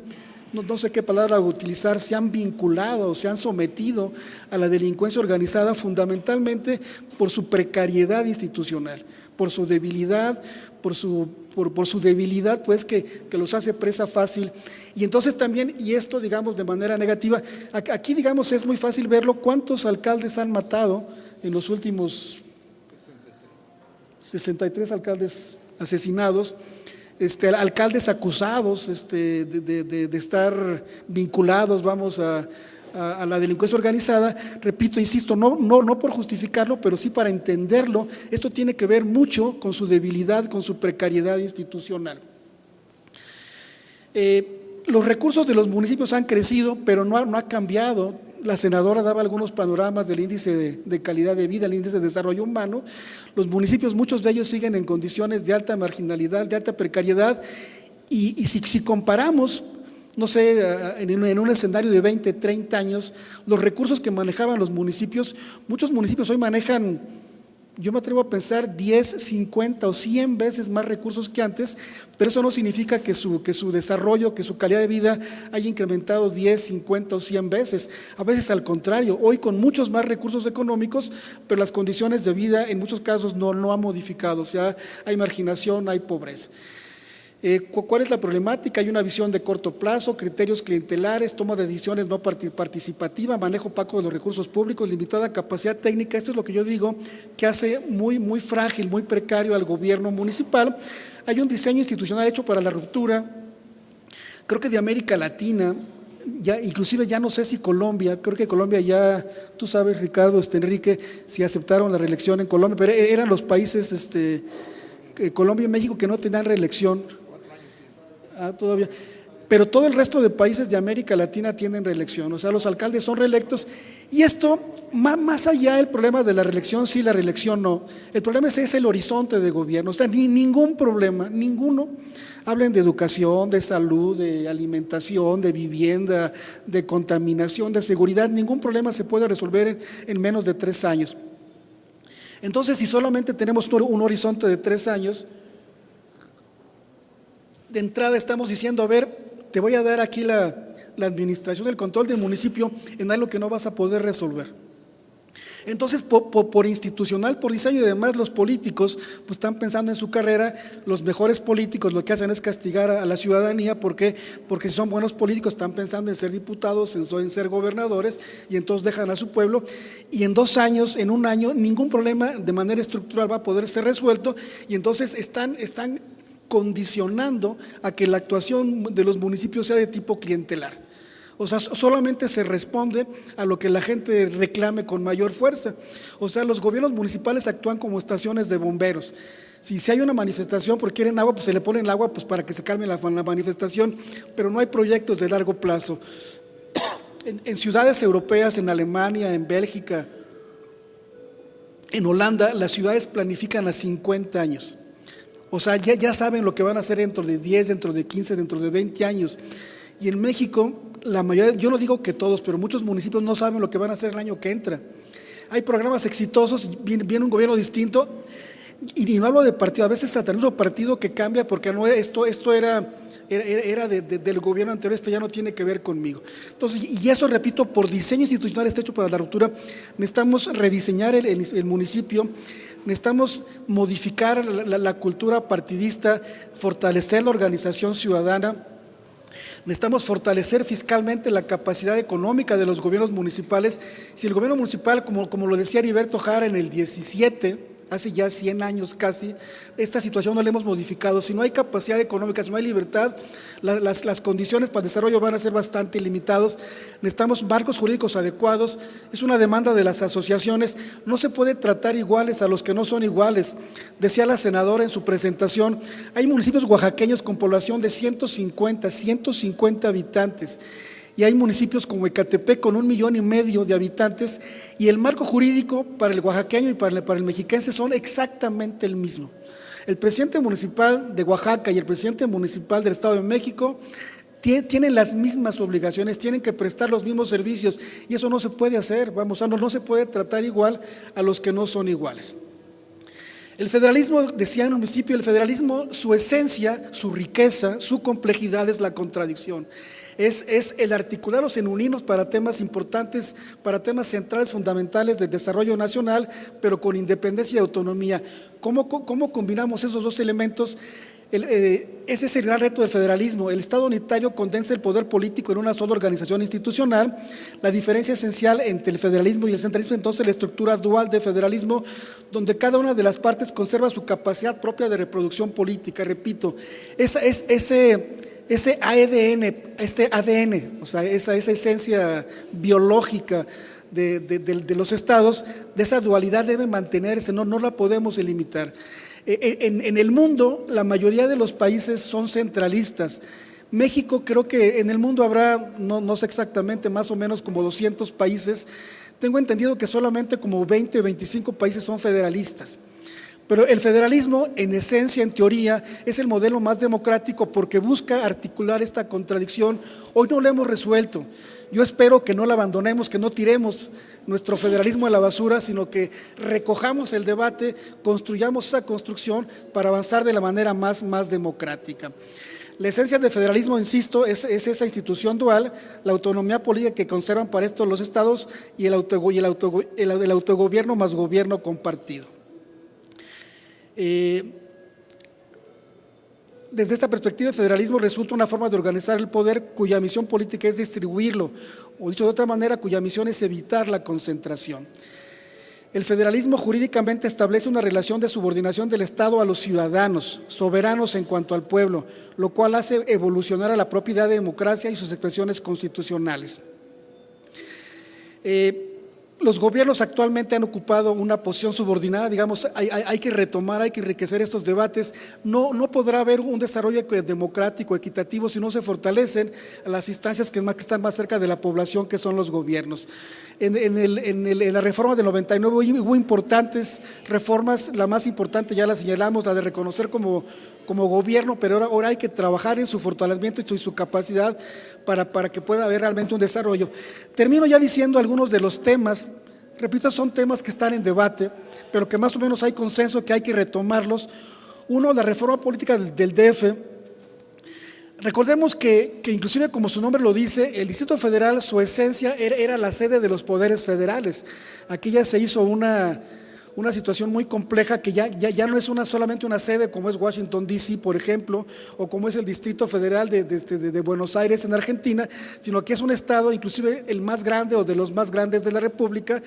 D: no sé qué palabra utilizar, se han vinculado, se han sometido a la delincuencia organizada fundamentalmente por su precariedad institucional, por su debilidad, por su debilidad, pues que los hace presa fácil. Y entonces también, y esto digamos de manera negativa, aquí digamos es muy fácil verlo, cuántos alcaldes han matado en los últimos 63 alcaldes asesinados, alcaldes acusados de estar vinculados, vamos, a la delincuencia organizada. Repito, insisto, no por justificarlo, pero sí para entenderlo. Esto tiene que ver mucho con su debilidad, con su precariedad institucional. Los recursos de los municipios han crecido, pero no ha cambiado. La senadora daba algunos panoramas del índice de calidad de vida, el índice de desarrollo humano. Los municipios, muchos de ellos siguen en condiciones de alta marginalidad, de alta precariedad, y si comparamos, no sé, en un escenario de 20, 30 años, los recursos que manejaban los municipios, muchos municipios hoy manejan, yo me atrevo a pensar, 10, 50 o 100 veces más recursos que antes, pero eso no significa que su desarrollo, que su calidad de vida haya incrementado 10, 50 o 100 veces. A veces al contrario, hoy con muchos más recursos económicos, pero las condiciones de vida en muchos casos no han modificado, o sea, hay marginación, hay pobreza. ¿Cuál es la problemática? Hay una visión de corto plazo, criterios clientelares, toma de decisiones no participativa, manejo opaco de los recursos públicos, limitada capacidad técnica. Esto es lo que yo digo que hace muy frágil, muy precario al gobierno municipal. Hay un diseño institucional hecho para la ruptura, creo que de América Latina, inclusive ya no sé si Colombia, creo que Colombia ya, tú sabes, Ricardo, Enrique, si aceptaron la reelección en Colombia, pero eran los países, Colombia y México, que no tenían reelección. Todavía, pero todo el resto de países de América Latina tienen reelección, o sea, los alcaldes son reelectos, y esto, más allá del problema de la reelección, sí, la reelección no, el problema es el horizonte de gobierno, o sea, ningún problema, ninguno, hablen de educación, de salud, de alimentación, de vivienda, de contaminación, de seguridad, ningún problema se puede resolver en menos de 3 años. Entonces, si solamente tenemos un horizonte de 3 años, de entrada estamos diciendo, a ver, te voy a dar aquí la administración, el control del municipio en algo que no vas a poder resolver. Entonces, por institucional, por diseño y demás, los políticos pues están pensando en su carrera. Los mejores políticos lo que hacen es castigar a la ciudadanía. ¿Por qué? Porque si son buenos políticos están pensando en ser diputados, en ser gobernadores, y entonces dejan a su pueblo, y en 2 años, en 1 año, ningún problema de manera estructural va a poder ser resuelto, y entonces están condicionando a que la actuación de los municipios sea de tipo clientelar. O sea, solamente se responde a lo que la gente reclame con mayor fuerza. O sea, los gobiernos municipales actúan como estaciones de bomberos. Si hay una manifestación porque quieren agua, pues se le pone el agua pues para que se calme la manifestación, pero no hay proyectos de largo plazo. En ciudades europeas, en Alemania, en Bélgica, en Holanda, las ciudades planifican a 50 años. O sea, ya saben lo que van a hacer dentro de 10, dentro de 15, dentro de 20 años. Y en México, la mayoría, yo no digo que todos, pero muchos municipios no saben lo que van a hacer el año que entra. Hay programas exitosos, viene un gobierno distinto, y no hablo de partido, a veces hasta el mismo partido que cambia, porque no, esto era del gobierno anterior, esto ya no tiene que ver conmigo. Entonces, y eso, repito, por diseño institucional está hecho para la ruptura. Necesitamos rediseñar el municipio, necesitamos modificar la cultura partidista, fortalecer la organización ciudadana. Necesitamos fortalecer fiscalmente la capacidad económica de los gobiernos municipales. Si el gobierno municipal, como lo decía Heriberto Jara en el 17, hace ya 100 años casi, esta situación no la hemos modificado. Si no hay capacidad económica, si no hay libertad, las condiciones para el desarrollo van a ser bastante limitados. Necesitamos marcos jurídicos adecuados. Es una demanda de las asociaciones. No se puede tratar iguales a los que no son iguales. Decía la senadora en su presentación, hay municipios oaxaqueños con población de 150 habitantes. Y hay municipios como Ecatepec con 1,5 millones de habitantes, y el marco jurídico para el oaxaqueño y para el mexiquense son exactamente el mismo. El presidente municipal de Oaxaca y el presidente municipal del Estado de México tienen las mismas obligaciones, tienen que prestar los mismos servicios, y eso no se puede hacer, no se puede tratar igual a los que no son iguales. El federalismo, decía en un principio, el federalismo, su esencia, su riqueza, su complejidad es la contradicción. Es el articularlos en unirnos para temas importantes, para temas centrales, fundamentales del desarrollo nacional, pero con independencia y autonomía. ¿Cómo combinamos esos dos elementos? Ese es el gran reto del federalismo. El Estado unitario condensa el poder político en una sola organización institucional. La diferencia esencial entre el federalismo y el centralismo, entonces, la estructura dual de federalismo, donde cada una de las partes conserva su capacidad propia de reproducción política. Repito, ese ADN, o sea, esa esencia biológica de los estados, de esa dualidad debe mantenerse, no la podemos limitar. En el mundo, la mayoría de los países son centralistas. México, creo que en el mundo habrá, no sé exactamente, más o menos como 200 países. Tengo entendido que solamente como 20 o 25 países son federalistas. Pero el federalismo, en esencia, en teoría, es el modelo más democrático porque busca articular esta contradicción. Hoy no la hemos resuelto. Yo espero que no la abandonemos, que no tiremos nuestro federalismo a la basura, sino que recojamos el debate, construyamos esa construcción para avanzar de la manera más democrática. La esencia del federalismo, insisto, es esa institución dual, la autonomía política que conservan para esto los estados y el autogobierno más gobierno compartido. Desde esta perspectiva, el federalismo resulta una forma de organizar el poder cuya misión política es distribuirlo, o dicho de otra manera, cuya misión es evitar la concentración. El federalismo jurídicamente establece una relación de subordinación del Estado a los ciudadanos, soberanos en cuanto al pueblo, lo cual hace evolucionar a la propia democracia y sus expresiones constitucionales. Los gobiernos actualmente han ocupado una posición subordinada, digamos, hay que retomar, hay que enriquecer estos debates. No podrá haber un desarrollo democrático, equitativo, si no se fortalecen las instancias que están más cerca de la población, que son los gobiernos. En la reforma del 99 hubo importantes reformas, la más importante ya la señalamos, la de reconocer como gobierno, pero ahora hay que trabajar en su fortalecimiento y su capacidad para que pueda haber realmente un desarrollo. Termino ya diciendo algunos de los temas, repito, son temas que están en debate, pero que más o menos hay consenso que hay que retomarlos. Uno, la reforma política del DF. Recordemos que inclusive como su nombre lo dice, el Distrito Federal, su esencia era la sede de los poderes federales. Aquí ya se hizo una situación muy compleja que ya no es solamente una sede como es Washington D.C., por ejemplo, o como es el Distrito Federal de Buenos Aires en Argentina, sino que es un estado, inclusive el más grande o de los más grandes de la República,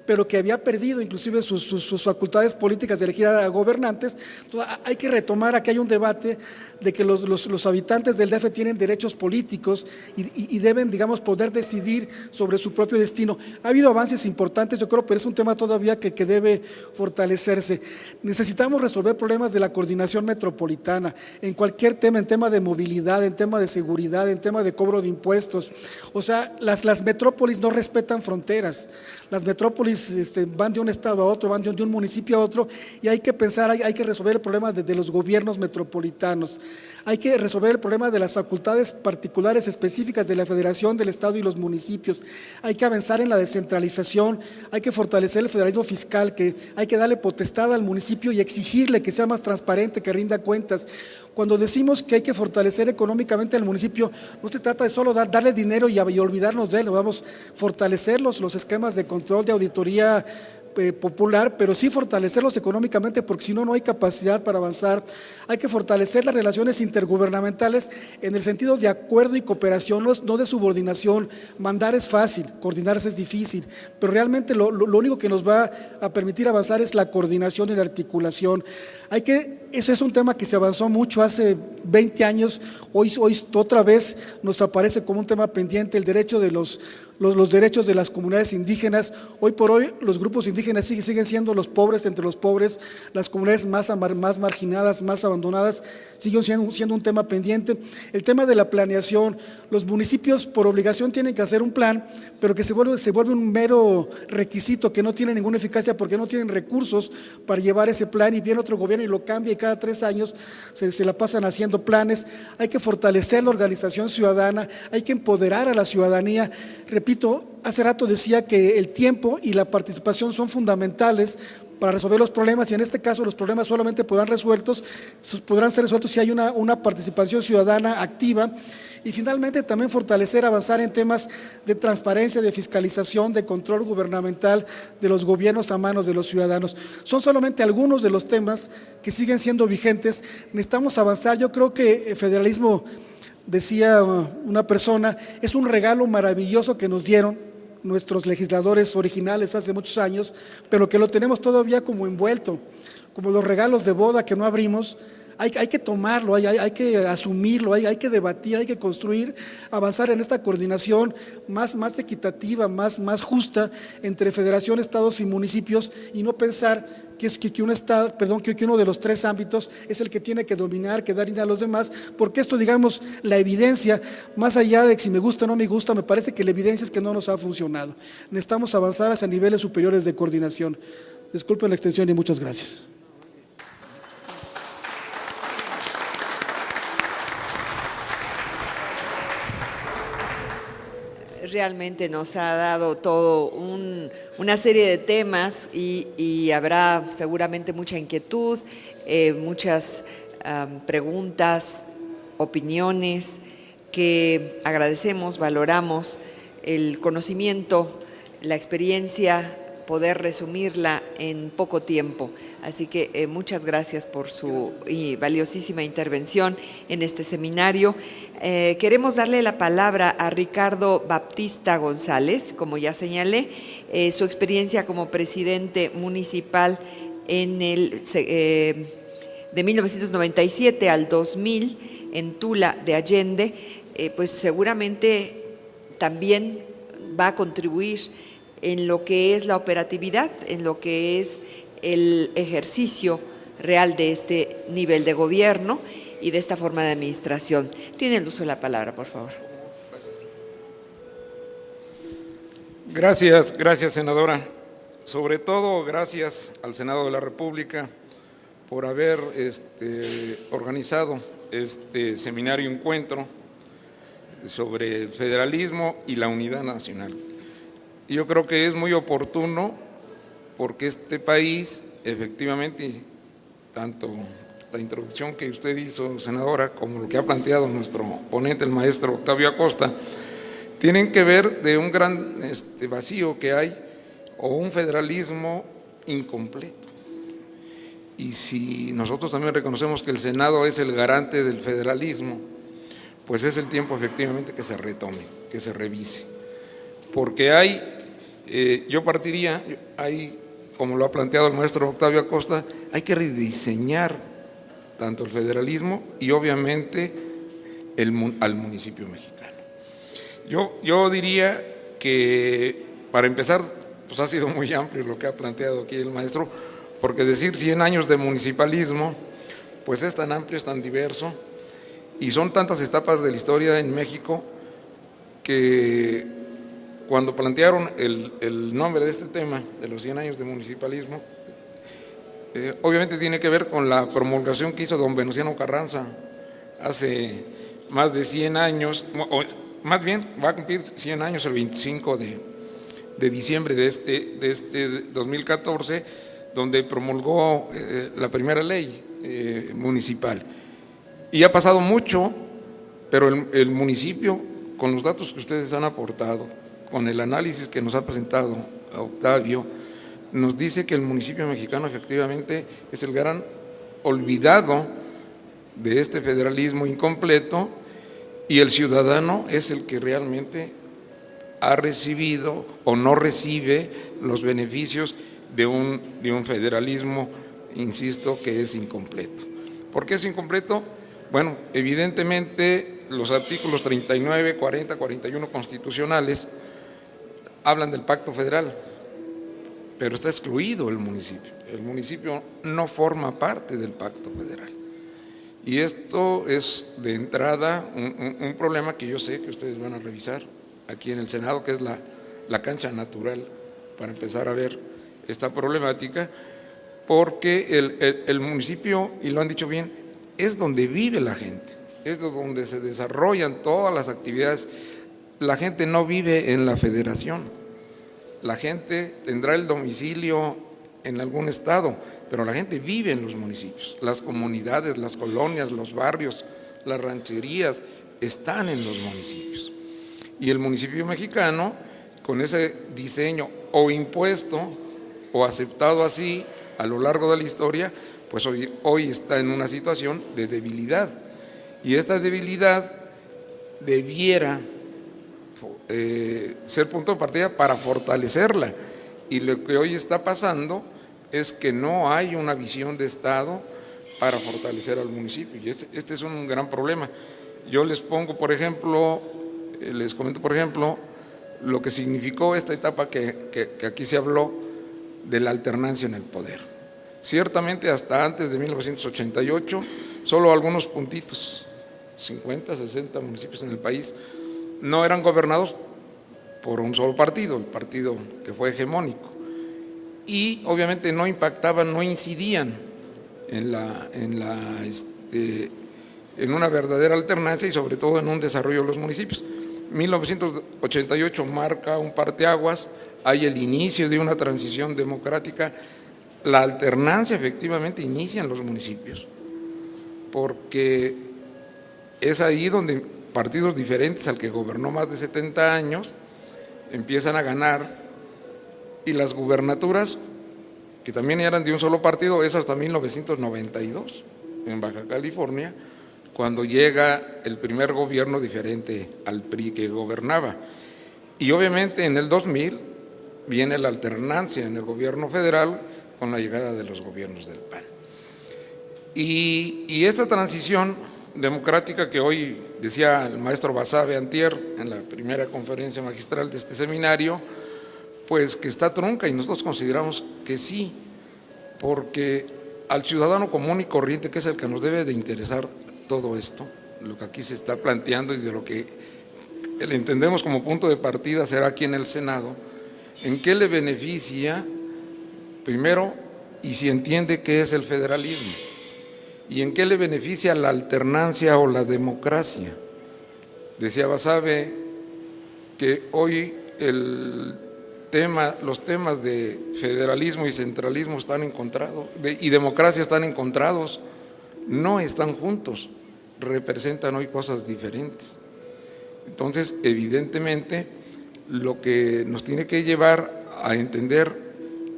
D: pero que había perdido inclusive sus facultades políticas de elegir a gobernantes. Entonces, hay que retomar, aquí hay un debate de que los habitantes del DF tienen derechos políticos y deben, digamos, poder decidir sobre su propio destino. Ha habido avances importantes, yo creo, pero es un tema todavía que debe fortalecerse. Necesitamos resolver problemas de la coordinación metropolitana, en cualquier tema, en tema de movilidad, en tema de seguridad, en tema de cobro de impuestos. O sea, las metrópolis no respetan fronteras. Las metrópolis van de un estado a otro, van de un municipio a otro, y hay que pensar, hay que resolver el problema de los gobiernos metropolitanos. Hay que resolver el problema de las facultades particulares específicas de la Federación, del Estado y los municipios. Hay que avanzar en la descentralización, hay que fortalecer el federalismo fiscal, que hay que darle potestad al municipio y exigirle que sea más transparente, que rinda cuentas. Cuando decimos que hay que fortalecer económicamente al municipio, no se trata de solo darle dinero y olvidarnos de él, vamos a fortalecer los esquemas de control, de auditoría popular, pero sí fortalecerlos económicamente, porque si no, no hay capacidad para avanzar. Hay que fortalecer las relaciones intergubernamentales en el sentido de acuerdo y cooperación, no de subordinación. Mandar es fácil, coordinarse es difícil, pero realmente lo único que nos va a permitir avanzar es la coordinación y la articulación. Eso es un tema que se avanzó mucho hace 20 años, hoy otra vez nos aparece como un tema pendiente el derecho de los derechos de las comunidades indígenas. Hoy por hoy los grupos indígenas siguen siendo los pobres entre los pobres, las comunidades más marginadas, más abandonadas, siguen siendo un tema pendiente. El tema de la planeación, los municipios por obligación tienen que hacer un plan, pero que se vuelve un mero requisito que no tiene ninguna eficacia porque no tienen recursos para llevar ese plan, y viene otro gobierno y lo cambia, y cada 3 años se la pasan haciendo planes. Hay que fortalecer la organización ciudadana, hay que empoderar a la ciudadanía. Repito, hace rato decía que el tiempo y la participación son fundamentales para resolver los problemas, y en este caso los problemas solamente podrán ser resueltos si hay una participación ciudadana activa. Y finalmente también avanzar en temas de transparencia, de fiscalización, de control gubernamental de los gobiernos a manos de los ciudadanos. Son solamente algunos de los temas que siguen siendo vigentes. Necesitamos avanzar. Yo creo que el federalismo, decía una persona, es un regalo maravilloso que nos dieron nuestros legisladores originales hace muchos años, pero que lo tenemos todavía como envuelto, como los regalos de boda que no abrimos. Hay que tomarlo, hay que asumirlo, hay que debatir, hay que construir, avanzar en esta coordinación más equitativa, más justa entre federación, estados y municipios, y no pensar que uno de los 3 ámbitos es el que tiene que dominar, que dar idea a los demás, porque esto, digamos, la evidencia, más allá de si me gusta o no me gusta, me parece que la evidencia es que no nos ha funcionado. Necesitamos avanzar hacia niveles superiores de coordinación. Disculpen la extensión y muchas gracias.
C: Realmente nos ha dado todo una serie de temas y habrá seguramente mucha inquietud, muchas preguntas, opiniones que agradecemos, valoramos el conocimiento, la experiencia, poder resumirla en poco tiempo. Así que muchas gracias por su valiosísima intervención en este seminario. Queremos darle la palabra a Ricardo Baptista González, como ya señalé, su experiencia como presidente municipal de 1997 al 2000 en Tula de Allende, pues seguramente también va a contribuir en lo que es la operatividad, en lo que es el ejercicio real de este nivel de gobierno y de esta forma de administración. Tiene el uso de la palabra, por favor.
E: Gracias, senadora. Sobre todo, gracias al Senado de la República por haber organizado este seminario encuentro sobre el federalismo y la unidad nacional. Y yo creo que es muy oportuno porque este país, efectivamente, tanto la introducción que usted hizo, senadora, como lo que ha planteado nuestro ponente, el maestro Octavio Acosta, tienen que ver de un gran vacío que hay o un federalismo incompleto. Y si nosotros también reconocemos que el Senado es el garante del federalismo, pues es el tiempo efectivamente que se retome, que se revise. Porque yo partiría, como lo ha planteado el maestro Octavio Acosta, hay que rediseñar tanto el federalismo y obviamente al municipio mexicano. Yo diría que, para empezar, pues ha sido muy amplio lo que ha planteado aquí el maestro, porque decir 100 años de municipalismo, pues es tan amplio, es tan diverso, y son tantas etapas de la historia en México que cuando plantearon el nombre de este tema, de los 100 años de municipalismo, obviamente tiene que ver con la promulgación que hizo don Venustiano Carranza hace más de 100 años, o más bien va a cumplir 100 años el 25 de diciembre de este 2014, donde promulgó la primera ley municipal. Y ha pasado mucho, pero el municipio, con los datos que ustedes han aportado, con el análisis que nos ha presentado Octavio, nos dice que el municipio mexicano efectivamente es el gran olvidado de este federalismo incompleto, y el ciudadano es el que realmente ha recibido o no recibe los beneficios de un federalismo, insisto, que es incompleto. ¿Por qué es incompleto? Bueno, evidentemente los artículos 39, 40, 41 constitucionales hablan del pacto federal, pero está excluido el municipio. El municipio no forma parte del pacto federal. Y esto es de entrada un problema que yo sé que ustedes van a revisar aquí en el Senado, que es la cancha natural para empezar a ver esta problemática, porque el municipio, y lo han dicho bien, es donde vive la gente, es donde se desarrollan todas las actividades. La gente no vive en la federación, la gente tendrá el domicilio en algún estado, pero la gente vive en los municipios. Las comunidades, las colonias, los barrios, las rancherías están en los municipios. Y el municipio mexicano, con ese diseño o impuesto o aceptado así a lo largo de la historia, pues hoy está en una situación de debilidad. Y esta debilidad debiera ser punto de partida para fortalecerla. Y lo que hoy está pasando es que no hay una visión de Estado para fortalecer al municipio, y este es un gran problema. Yo les pongo, por ejemplo, les comento, por ejemplo, lo que significó esta etapa que aquí se habló de la alternancia en el poder. Ciertamente hasta antes de 1988, solo algunos puntitos, 50, 60 municipios en el país, no eran gobernados por un solo partido, el partido que fue hegemónico. Y obviamente no impactaban, no incidían en una verdadera alternancia y sobre todo en un desarrollo de los municipios. 1988 marca un parteaguas, hay el inicio de una transición democrática. La alternancia efectivamente inicia en los municipios, porque es ahí donde partidos diferentes al que gobernó más de 70 años empiezan a ganar. Y las gubernaturas, que también eran de un solo partido, es hasta 1992, en Baja California, cuando llega el primer gobierno diferente al PRI que gobernaba. Y obviamente en el 2000 viene la alternancia en el gobierno federal con la llegada de los gobiernos del PAN. Y esta transición democrática que hoy decía el maestro Basabe antier en la primera conferencia magistral de este seminario, pues que está trunca, y nosotros consideramos que sí, porque al ciudadano común y corriente, que es el que nos debe de interesar todo esto, lo que aquí se está planteando y de lo que le entendemos como punto de partida será aquí en el Senado, ¿en qué le beneficia? Primero, y si entiende qué es el federalismo, y en qué le beneficia la alternancia o la democracia. Decía Basabe que hoy los temas de federalismo y centralismo están encontrados, y democracia están encontrados. no están juntos, representan hoy cosas diferentes. Entonces, evidentemente, lo que nos tiene que llevar a entender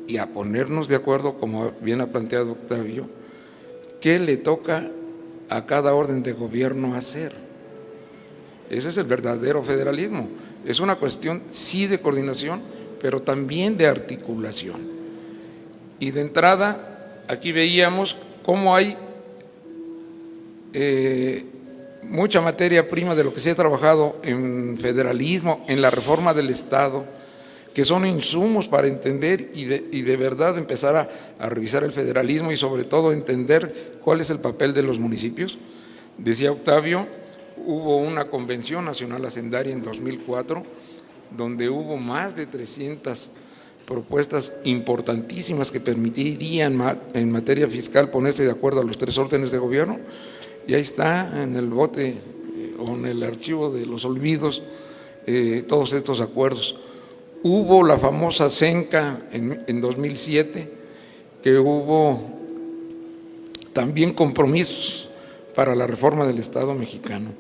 E: y a ponernos de acuerdo, como bien ha planteado Octavio, qué le toca a cada orden de gobierno hacer. Ese es el verdadero federalismo. Es una cuestión, sí, de coordinación, pero también de articulación. Y de entrada, aquí veíamos cómo hay mucha materia prima de lo que se ha trabajado en federalismo, en la reforma del Estado, que son insumos para entender y de verdad empezar a revisar el federalismo y sobre todo entender cuál es el papel de los municipios. Decía Octavio, hubo una convención nacional hacendaria en 2004, donde hubo más de 300 propuestas importantísimas que permitirían en materia fiscal ponerse de acuerdo a los 3 órdenes de gobierno, y ahí está en el bote o en el archivo de los olvidos todos estos acuerdos. Hubo la famosa CENCA en 2007, que hubo también compromisos para la reforma del Estado mexicano,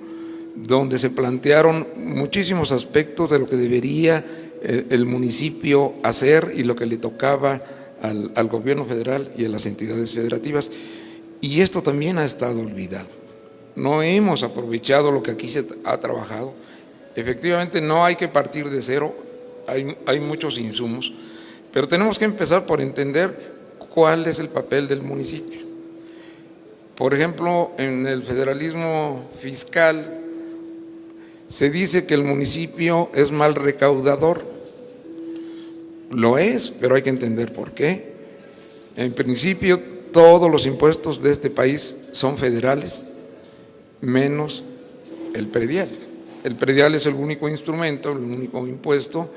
E: donde se plantearon muchísimos aspectos de lo que debería el municipio hacer y lo que le tocaba al gobierno federal y a las entidades federativas. Y esto también ha estado olvidado. No hemos aprovechado lo que aquí se ha trabajado. Efectivamente, no hay que partir de cero, hay muchos insumos, pero tenemos que empezar por entender cuál es el papel del municipio. Por ejemplo, en el federalismo fiscal se dice que el municipio es mal recaudador. Lo es, pero hay que entender por qué. En principio, todos los impuestos de este país son federales, menos el predial. El predial es el único instrumento, el único impuesto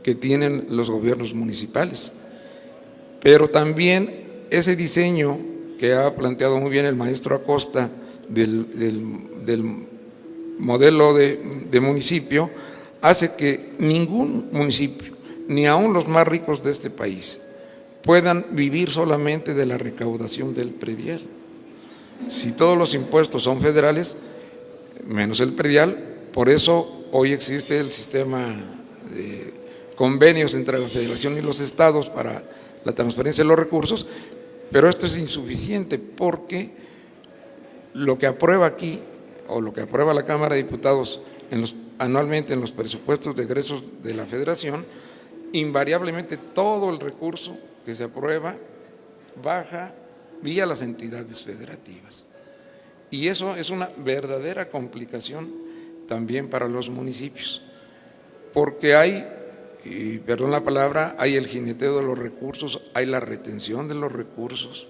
E: que tienen los gobiernos municipales. Pero también ese diseño que ha planteado muy bien el maestro Acosta del modelo de municipio, hace que ningún municipio, ni aun los más ricos de este país, puedan vivir solamente de la recaudación del predial. Si todos los impuestos son federales, menos el predial, por eso hoy existe el sistema de convenios entre la Federación y los estados para la transferencia de los recursos, pero esto es insuficiente porque lo que aprueba aquí, o lo que aprueba la Cámara de Diputados anualmente en los presupuestos de egresos de la Federación, invariablemente todo el recurso que se aprueba baja vía las entidades federativas. Y eso es una verdadera complicación también para los municipios, porque hay, y perdón la palabra, hay el jineteo de los recursos, hay la retención de los recursos,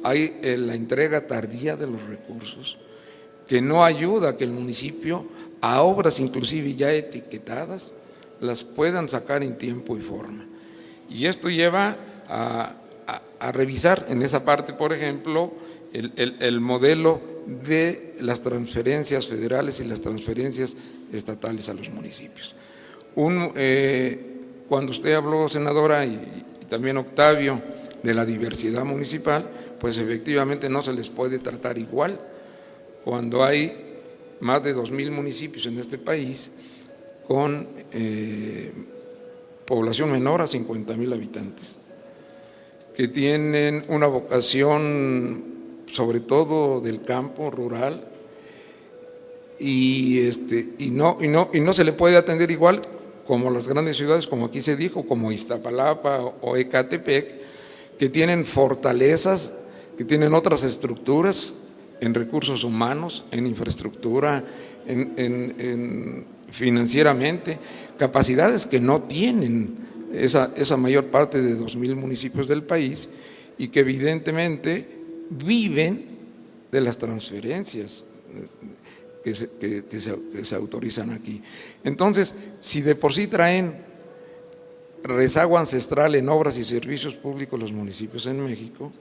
E: hay la entrega tardía de los recursos, que no ayuda a que el municipio, a obras inclusive ya etiquetadas, las puedan sacar en tiempo y forma. Y esto lleva a revisar en esa parte, por ejemplo, el modelo de las transferencias federales y las transferencias estatales a los municipios. Cuando usted habló, senadora, y también Octavio, de la diversidad municipal, pues efectivamente no se les puede tratar igual cuando hay más de 2,000 municipios en este país con población menor a 50,000 habitantes, que tienen una vocación sobre todo del campo rural y no se le puede atender igual como las grandes ciudades, como aquí se dijo, como Iztapalapa o Ecatepec, que tienen fortalezas, que tienen otras estructuras en recursos humanos, en infraestructura, en financieramente, capacidades que no tienen esa mayor parte de 2,000 municipios del país y que evidentemente viven de las transferencias que se autorizan aquí. Entonces, si de por sí traen rezago ancestral en obras y servicios públicos los municipios en México,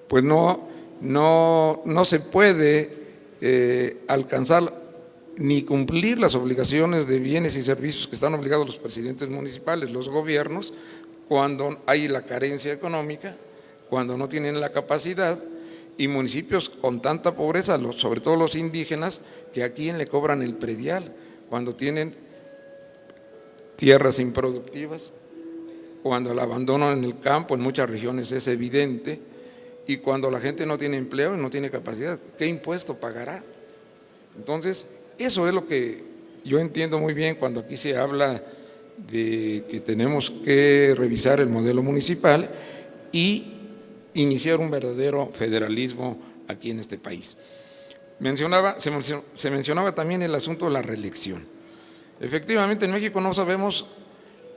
E: pues no se puede alcanzar ni cumplir las obligaciones de bienes y servicios que están obligados los presidentes municipales, los gobiernos, cuando hay la carencia económica, cuando no tienen la capacidad y municipios con tanta pobreza, sobre todo los indígenas, que a quién le cobran el predial cuando tienen tierras improductivas, cuando el abandono en el campo en muchas regiones es evidente, y cuando la gente no tiene empleo y no tiene capacidad, ¿qué impuesto pagará? Entonces, eso es lo que yo entiendo muy bien cuando aquí se habla de que tenemos que revisar el modelo municipal y iniciar un verdadero federalismo aquí en este país. Se mencionaba también el asunto de la reelección. Efectivamente, en México no sabemos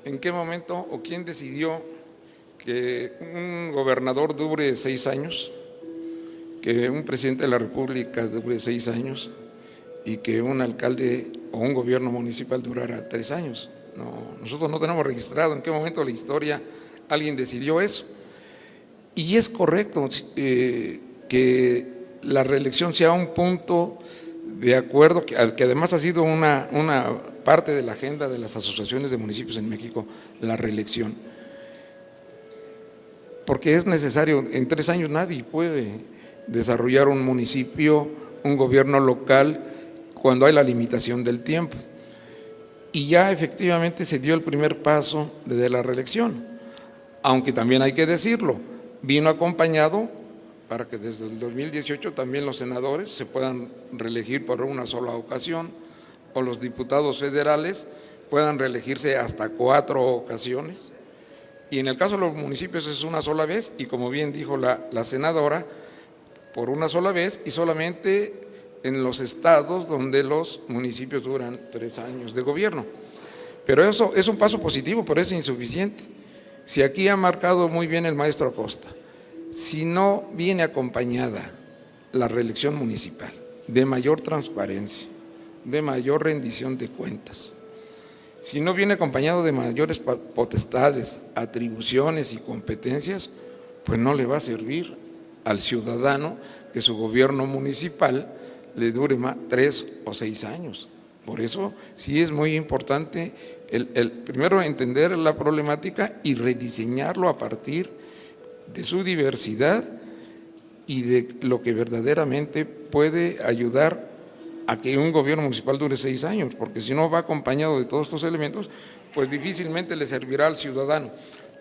E: en qué momento o quién decidió que un gobernador dure 6 años, que un presidente de la República dure 6 años y que un alcalde o un gobierno municipal durara 3 años. No, nosotros no tenemos registrado en qué momento de la historia alguien decidió eso. Y es correcto que la reelección sea un punto de acuerdo, que además ha sido una parte de la agenda de las asociaciones de municipios en México, la reelección. Porque es necesario, en 3 años nadie puede desarrollar un municipio, un gobierno local, cuando hay la limitación del tiempo. Y ya efectivamente se dio el primer paso de la reelección, aunque también hay que decirlo, vino acompañado para que desde el 2018 también los senadores se puedan reelegir por una sola ocasión, o los diputados federales puedan reelegirse hasta 4 ocasiones. Y en el caso de los municipios es una sola vez, y como bien dijo la senadora, por una sola vez y solamente en los estados donde los municipios duran 3 años de gobierno. Pero eso es un paso positivo, pero es insuficiente. Si aquí ha marcado muy bien el maestro Acosta, si no viene acompañada la reelección municipal de mayor transparencia, de mayor rendición de cuentas, si no viene acompañado de mayores potestades, atribuciones y competencias, pues no le va a servir al ciudadano que su gobierno municipal le dure 3 o 6 años. Por eso sí es muy importante el primero entender la problemática y rediseñarlo a partir de su diversidad y de lo que verdaderamente puede ayudar a que un gobierno municipal dure 6 años, porque si no va acompañado de todos estos elementos, pues difícilmente le servirá al ciudadano,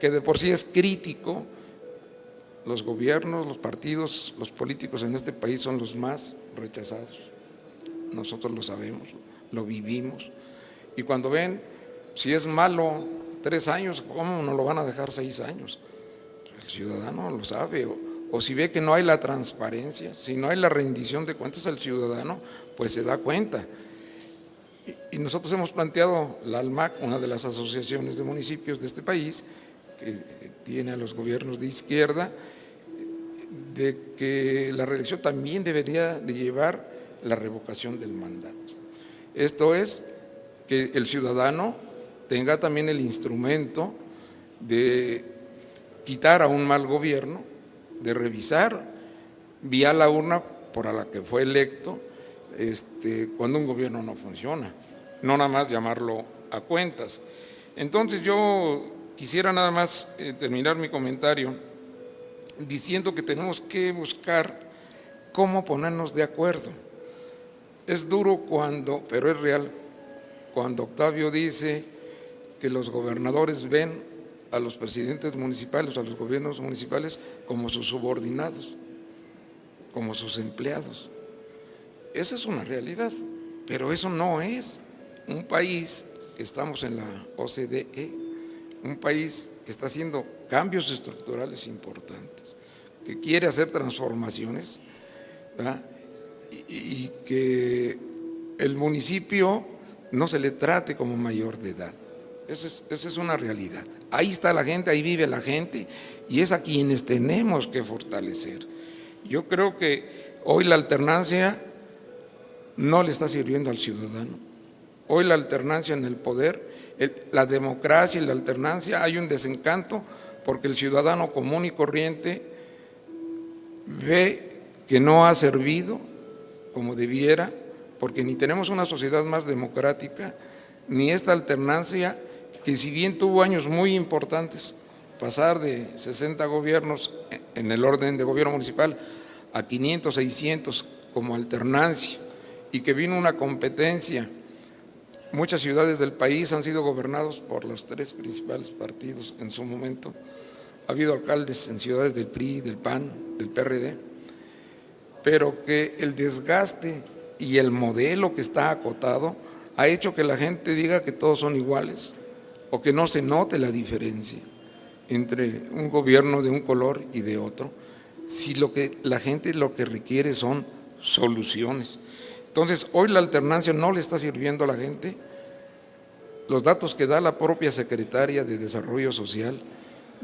E: que de por sí es crítico. Los gobiernos, los partidos, los políticos en este país son los más rechazados. Nosotros lo sabemos, lo vivimos. Y cuando ven, si es malo 3 años, ¿cómo no lo van a dejar 6 años? El ciudadano lo sabe. O si ve que no hay la transparencia, si no hay la rendición de cuentas al ciudadano, pues se da cuenta. Y nosotros hemos planteado, la ALMAC, una de las asociaciones de municipios de este país, que tiene a los gobiernos de izquierda, de que la reelección también debería de llevar la revocación del mandato. Esto es, que el ciudadano tenga también el instrumento de quitar a un mal gobierno, de revisar vía la urna por la que fue electo cuando un gobierno no funciona, no nada más llamarlo a cuentas. Entonces yo quisiera nada más terminar mi comentario diciendo que tenemos que buscar cómo ponernos de acuerdo. Es duro pero es real, cuando Octavio dice que los gobernadores ven a los presidentes municipales, a los gobiernos municipales como sus subordinados, como sus empleados. Esa es una realidad, pero eso no es un país que estamos en la OCDE, un país que está haciendo cambios estructurales importantes, que quiere hacer transformaciones, ¿verdad? Y que el municipio no se le trate como mayor de edad. Esa es una realidad. Ahí está la gente, ahí vive la gente, y es a quienes tenemos que fortalecer. Yo creo que hoy la alternancia no le está sirviendo al ciudadano. Hoy la alternancia en el poder, la democracia y la alternancia, hay un desencanto porque el ciudadano común y corriente ve que no ha servido como debiera, porque ni tenemos una sociedad más democrática, ni esta alternancia que si bien tuvo años muy importantes, pasar de 60 gobiernos en el orden de gobierno municipal a 500, 600 como alternancia y que vino una competencia. Muchas ciudades del país han sido gobernados por los tres principales partidos en su momento. Ha habido alcaldes en ciudades del PRI, del PAN, del PRD, pero que el desgaste y el modelo que está acotado ha hecho que la gente diga que todos son iguales o que no se note la diferencia entre un gobierno de un color y de otro, si la gente lo que requiere son soluciones. Entonces, hoy la alternancia no le está sirviendo a la gente. Los datos que da la propia Secretaria de Desarrollo Social,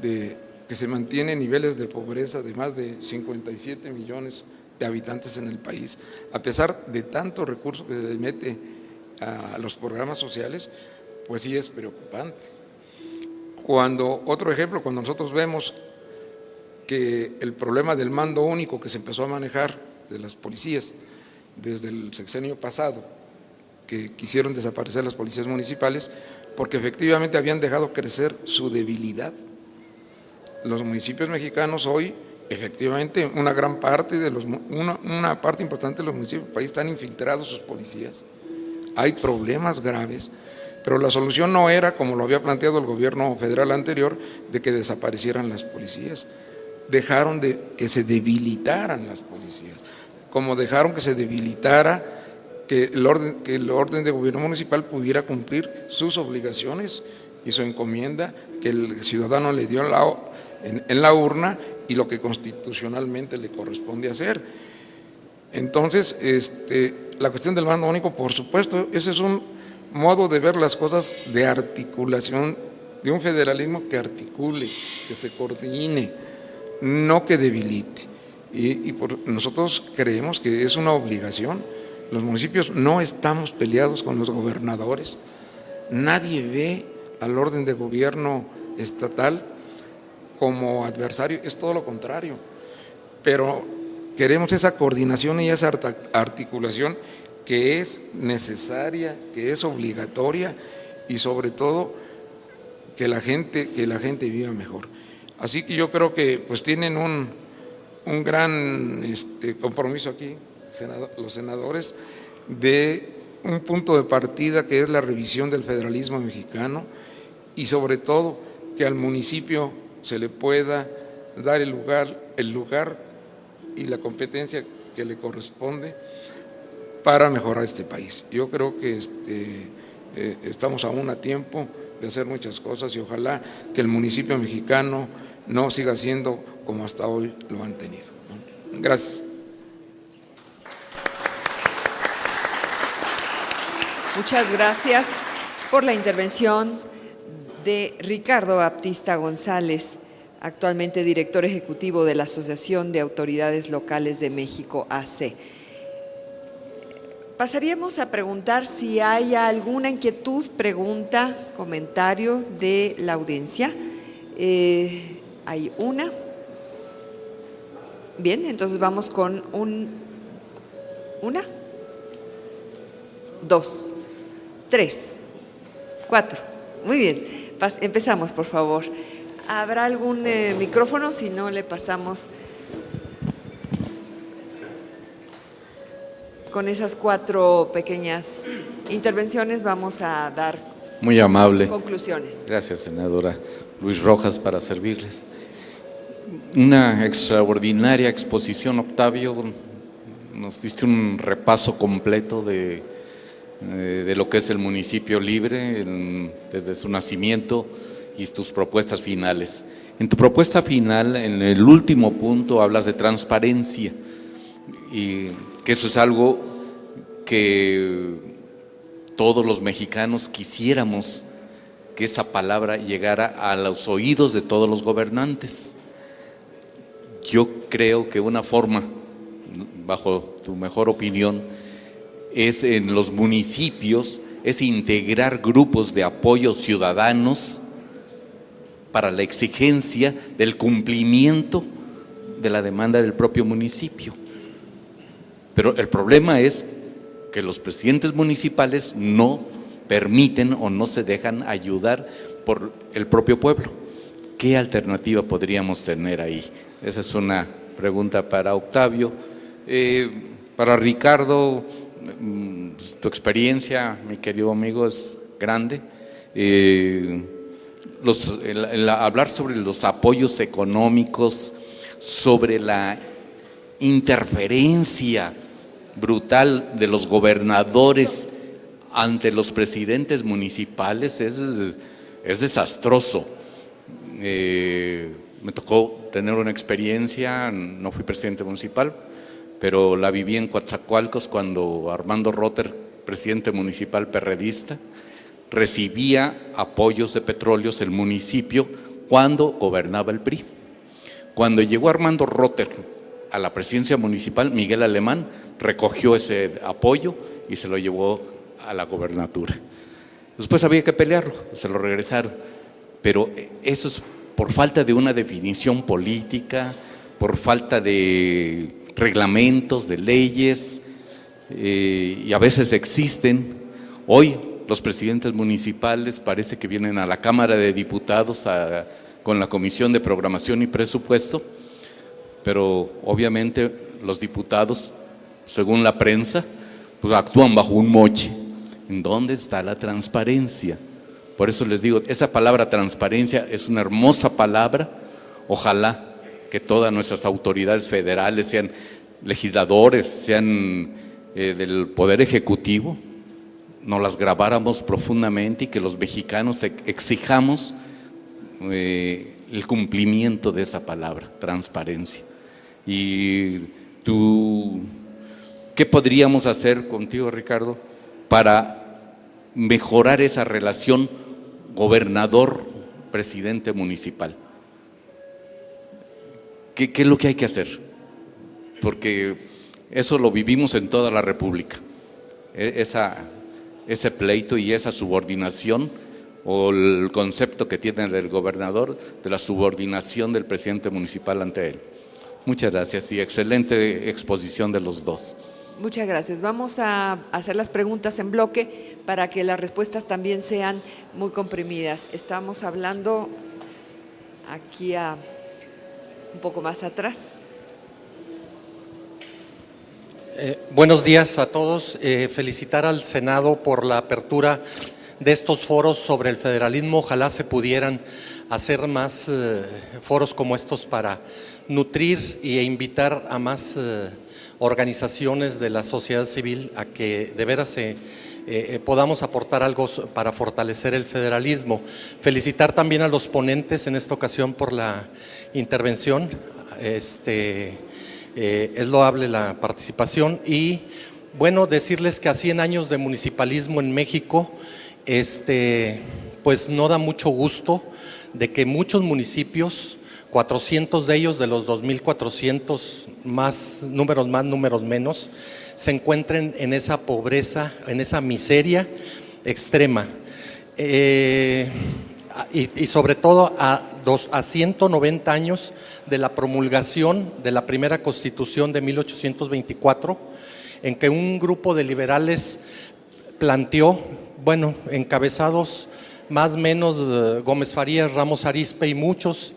E: que se mantienen niveles de pobreza de más de 57 millones de habitantes en el país, a pesar de tanto recurso que se le mete a los programas sociales, pues sí es preocupante. Otro ejemplo, cuando nosotros vemos que el problema del mando único que se empezó a manejar de las policías desde el sexenio pasado, que quisieron desaparecer las policías municipales porque efectivamente habían dejado crecer su debilidad. Los municipios mexicanos hoy, efectivamente, una parte importante de los municipios del país están infiltrados sus policías. Hay problemas graves, pero la solución no era, como lo había planteado el gobierno federal anterior, de que desaparecieran las policías. Dejaron de que se debilitaran las policías, como dejaron que se debilitara que el orden de gobierno municipal pudiera cumplir sus obligaciones y su encomienda que el ciudadano le dio en la urna y lo que constitucionalmente le corresponde hacer. Entonces, la cuestión del mando único, por supuesto, ese es un modo de ver las cosas de articulación, de un federalismo que articule, que se coordine, no que debilite. Nosotros creemos que es una obligación. Los municipios no estamos peleados con los gobernadores. Nadie ve al orden de gobierno estatal como adversario, es todo lo contrario. Pero queremos esa coordinación y esa articulación que es necesaria, que es obligatoria y sobre todo que la gente viva mejor. Así que yo creo que pues tienen un gran compromiso aquí, los senadores, de un punto de partida que es la revisión del federalismo mexicano y sobre todo que al municipio se le pueda dar el lugar y la competencia que le corresponde para mejorar este país. Yo creo que estamos aún a tiempo de hacer muchas cosas y ojalá que el municipio mexicano no siga siendo como hasta hoy lo han tenido, ¿no? Gracias.
C: Muchas gracias por la intervención de Ricardo Baptista González, actualmente director ejecutivo de la Asociación de Autoridades Locales de México, AC. Pasaríamos a preguntar si hay alguna inquietud, pregunta, comentario de la audiencia. Hay una. Bien, entonces vamos con una, 2, 3, 4. Muy bien, empezamos, por favor. ¿Habrá algún micrófono? Si no, le pasamos con esas 4 pequeñas intervenciones. Vamos a dar
F: muy amable
C: conclusiones.
F: Gracias, senadora. Luis Rojas, para servirles. Una extraordinaria exposición, Octavio. Nos diste un repaso completo de lo que es el municipio libre desde su nacimiento y tus propuestas finales. En tu propuesta final, en el último punto, hablas de transparencia y que eso es algo que todos los mexicanos quisiéramos que esa palabra llegara a los oídos de todos los gobernantes. Yo creo que una forma, bajo tu mejor opinión, es en los municipios, es integrar grupos de apoyo ciudadanos para la exigencia del cumplimiento de la demanda del propio municipio. Pero el problema es que los presidentes municipales no permiten o no se dejan ayudar por el propio pueblo. ¿Qué alternativa podríamos tener ahí? Esa es una pregunta para Octavio. Para Ricardo, tu experiencia, mi querido amigo, es grande. Hablar sobre los apoyos económicos, sobre la interferencia brutal de los gobernadores ante los presidentes municipales es desastroso. Me tocó tener una experiencia, no fui presidente municipal, pero la viví en Coatzacoalcos cuando Armando Rotter, presidente municipal perredista, recibía apoyos de petróleos el municipio cuando gobernaba el PRI. Cuando llegó Armando Rotter a la presidencia municipal, Miguel Alemán recogió ese apoyo y se lo llevó a la gobernatura. Después había que pelearlo, se lo regresaron, pero eso es por falta de una definición política, por falta de reglamentos, de leyes, y a veces existen. Hoy los presidentes municipales parece que vienen a la Cámara de Diputados con la Comisión de Programación y Presupuesto, pero obviamente los diputados, según la prensa, pues actúan bajo un moche. ¿En dónde está la transparencia? Por eso les digo, esa palabra transparencia es una hermosa palabra. Ojalá que todas nuestras autoridades federales, sean legisladores, sean del Poder Ejecutivo, nos las grabáramos profundamente y que los mexicanos exijamos el cumplimiento de esa palabra, transparencia. Y tú, ¿qué podríamos hacer contigo, Ricardo, para mejorar esa relación gobernador-presidente municipal? ¿Qué es lo que hay que hacer? Porque eso lo vivimos en toda la República, ese pleito y esa subordinación, o el concepto que tiene el gobernador de la subordinación del presidente municipal ante él. Muchas gracias y excelente exposición de los dos.
C: Muchas gracias. Vamos a hacer las preguntas en bloque para que las respuestas también sean muy comprimidas. Estamos hablando aquí un poco más atrás.
G: Buenos días a todos. Felicitar al Senado por la apertura de estos foros sobre el federalismo. Ojalá se pudieran hacer más foros como estos para nutrir e invitar a más organizaciones de la sociedad civil a que de veras podamos aportar algo para fortalecer el federalismo. Felicitar también a los ponentes en esta ocasión por la intervención. Es loable la participación y bueno, decirles que a 100 años de municipalismo en México, pues no da mucho gusto de que muchos municipios, 400 de ellos de los 2.400, más, números menos, se encuentren en esa pobreza, en esa miseria extrema. Y sobre todo a 190 años de la promulgación de la primera Constitución de 1824, en que un grupo de liberales planteó, bueno, encabezados más o menos Gómez Farías, Ramos Arizpe y muchos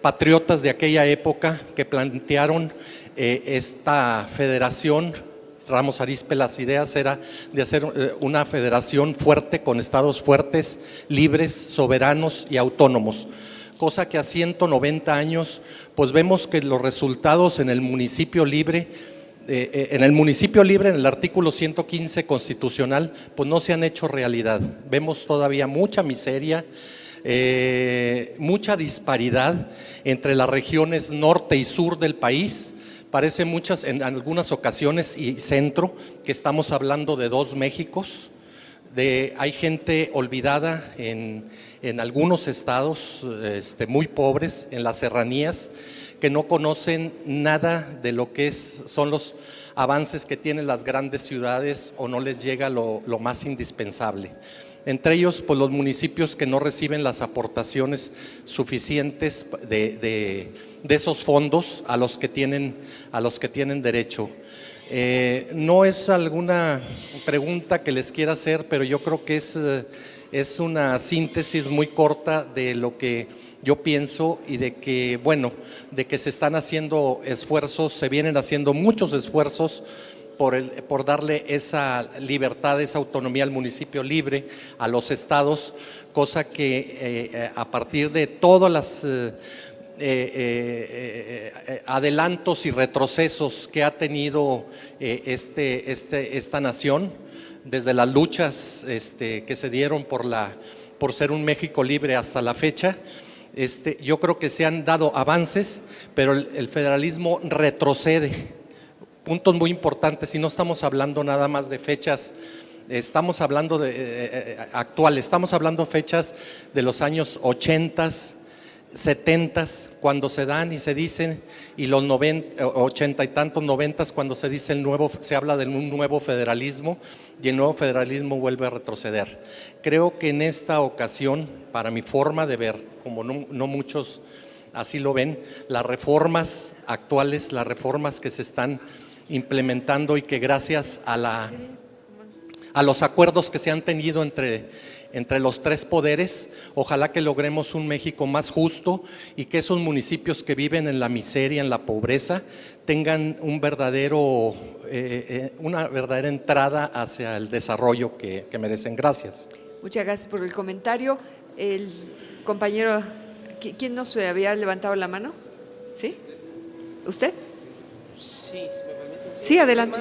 G: patriotas de aquella época que plantearon esta federación. Ramos Arizpe, las ideas era de hacer una federación fuerte con estados fuertes, libres, soberanos y autónomos, cosa que a 190 años pues vemos que los resultados en el municipio libre, en el artículo 115 constitucional, pues no se han hecho realidad. Vemos todavía mucha miseria, mucha disparidad entre las regiones norte y sur del país. Parece muchas, en algunas ocasiones, y centro, que estamos hablando de dos Méxicos. Hay gente olvidada en algunos estados muy pobres, en las serranías, que no conocen nada de lo que son los avances que tienen las grandes ciudades o no les llega lo más indispensable. Entre ellos, pues los municipios que no reciben las aportaciones suficientes de esos fondos a los que tienen derecho. No es alguna pregunta que les quiera hacer, pero yo creo que es es una síntesis muy corta de lo que yo pienso y de que, bueno, de que se están haciendo esfuerzos, se vienen haciendo muchos esfuerzos por darle esa libertad, esa autonomía al municipio libre, a los estados, cosa que a partir de todas las adelantos y retrocesos que ha tenido esta nación, desde las luchas que se dieron por ser un México libre hasta la fecha, yo creo que se han dado avances, pero el federalismo retrocede. Puntos muy importantes, y no estamos hablando nada más de fechas, estamos hablando de actuales, estamos hablando de fechas de los años 80, 70, cuando se dan y se dicen, y los 90, 80 y tantos, 90, cuando se dice se habla de un nuevo federalismo, y el nuevo federalismo vuelve a retroceder. Creo que en esta ocasión, para mi forma de ver, como no muchos así lo ven, las reformas actuales, las reformas que se están implementando y que gracias a los acuerdos que se han tenido entre los tres poderes, ojalá que logremos un México más justo y que esos municipios que viven en la miseria, en la pobreza, tengan una verdadera entrada hacia el desarrollo que merecen. Gracias.
C: Muchas gracias por el comentario. El compañero, ¿quién nos había levantado la mano? ¿Sí? ¿Usted?
H: Sí,
C: sí, adelante.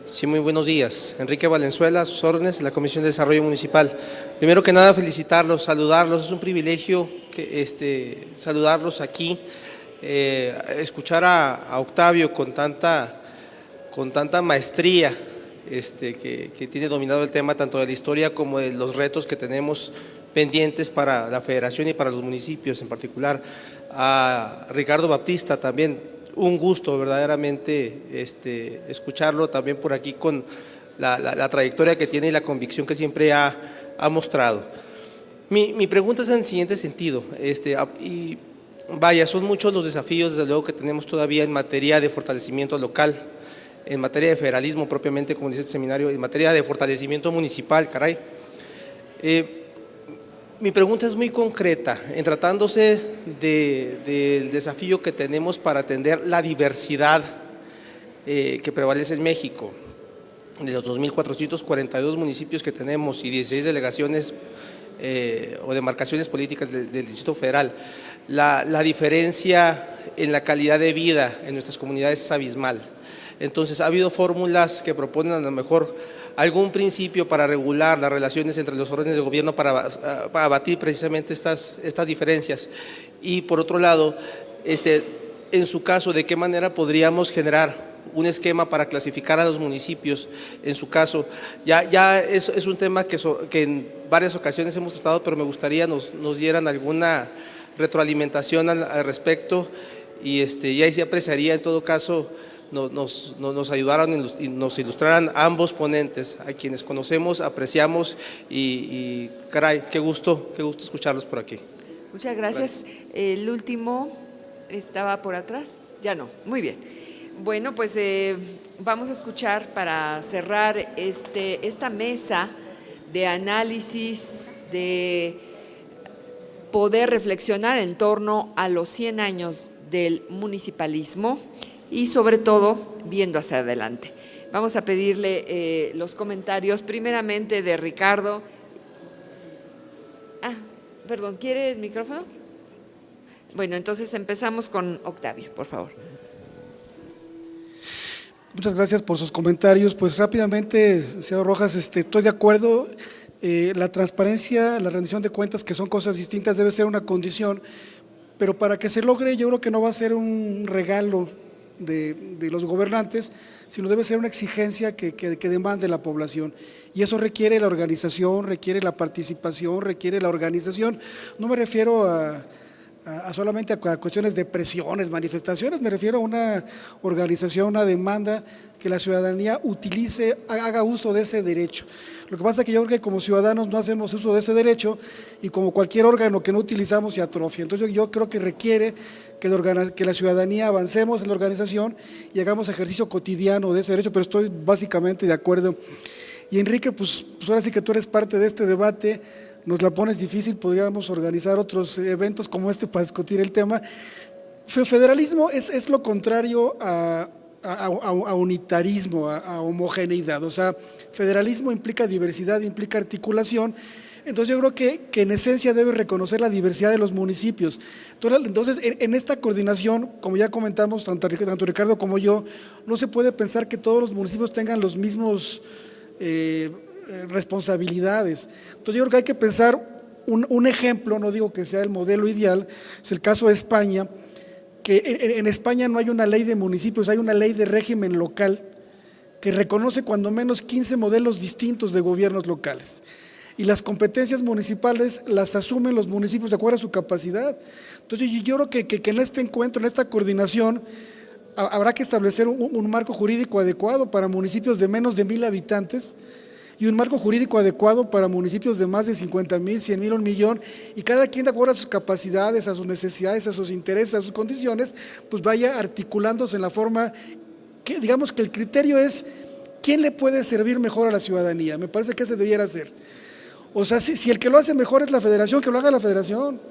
H: Sí, muy buenos días. Enrique Valenzuela, sus órdenes, la Comisión de Desarrollo Municipal. Primero que nada, felicitarlos, saludarlos. Es un privilegio saludarlos aquí, escuchar a Octavio con tanta maestría, que tiene dominado el tema tanto de la historia como de los retos que tenemos pendientes para la federación y para los municipios en particular. A Ricardo Baptista también, un gusto verdaderamente escucharlo también por aquí con la trayectoria que tiene y la convicción que siempre ha mostrado. Mi pregunta es en el siguiente sentido, y vaya, son muchos los desafíos desde luego que tenemos todavía en materia de fortalecimiento local, en materia de federalismo propiamente, como dice el seminario, en materia de fortalecimiento municipal, caray. Mi pregunta es muy concreta, en tratándose del desafío que tenemos para atender la diversidad que prevalece en México. De los 2.442 municipios que tenemos y 16 delegaciones o demarcaciones políticas del Distrito Federal, la diferencia en la calidad de vida en nuestras comunidades es abismal. Entonces, ha habido fórmulas que proponen a lo mejor algún principio para regular las relaciones entre los órdenes de gobierno para abatir precisamente estas diferencias. Y por otro lado, en su caso, ¿de qué manera podríamos generar un esquema para clasificar a los municipios? En su caso, ya es un tema que en varias ocasiones hemos tratado, pero me gustaría nos dieran alguna retroalimentación al respecto, y ahí se apreciaría en todo caso nos ayudaron y nos ilustraran ambos ponentes, a quienes conocemos, apreciamos y caray, qué gusto escucharlos por aquí.
C: Muchas gracias. El último estaba por atrás, ya no, muy bien. Bueno, pues vamos a escuchar para cerrar esta mesa de análisis, de poder reflexionar en torno a los 100 años del municipalismo y sobre todo viendo hacia adelante. Vamos a pedirle los comentarios primeramente de Ricardo. Perdón, ¿quiere el micrófono? Bueno, entonces empezamos con Octavio, por favor.
D: Muchas gracias por sus comentarios. Pues rápidamente, señor Rojas, estoy de acuerdo. La transparencia, la rendición de cuentas, que son cosas distintas, debe ser una condición, pero para que se logre yo creo que no va a ser un regalo de los gobernantes, sino debe ser una exigencia que demande la población, y eso requiere la organización, requiere la participación, requiere la organización. No me refiero a solamente a cuestiones de presiones, manifestaciones, me refiero a una organización, una demanda que la ciudadanía utilice, haga uso de ese derecho. Lo que pasa es que yo creo que como ciudadanos no hacemos uso de ese derecho y como cualquier órgano que no utilizamos se atrofia. Entonces yo creo que requiere que la ciudadanía avancemos en la organización y hagamos ejercicio cotidiano de ese derecho, pero estoy básicamente de acuerdo. Y Enrique, pues ahora sí que tú eres parte de este debate, nos la pones difícil, podríamos organizar otros eventos como este para discutir el tema. Federalismo es lo contrario a unitarismo, a homogeneidad. O sea, federalismo implica diversidad, implica articulación. Entonces yo creo que en esencia debe reconocer la diversidad de los municipios. Entonces en esta coordinación, como ya comentamos, tanto Ricardo como yo, no se puede pensar que todos los municipios tengan los mismos responsabilidades. Entonces yo creo que hay que pensar un ejemplo, no digo que sea el modelo ideal, es el caso de España, que en España no hay una ley de municipios, hay una ley de régimen local que reconoce cuando menos 15 modelos distintos de gobiernos locales. Y las competencias municipales las asumen los municipios de acuerdo a su capacidad. Entonces yo creo que en este encuentro, en esta coordinación, habrá que establecer un marco jurídico adecuado para municipios de menos de 1,000 habitantes y un marco jurídico adecuado para municipios de más de 50,000, 100,000, 1,000,000, y cada quien de acuerdo a sus capacidades, a sus necesidades, a sus intereses, a sus condiciones, pues vaya articulándose en la forma que, digamos que el criterio es quién le puede servir mejor a la ciudadanía. Me parece que ese debiera ser. O sea, si el que lo hace mejor es la federación, que lo haga la federación.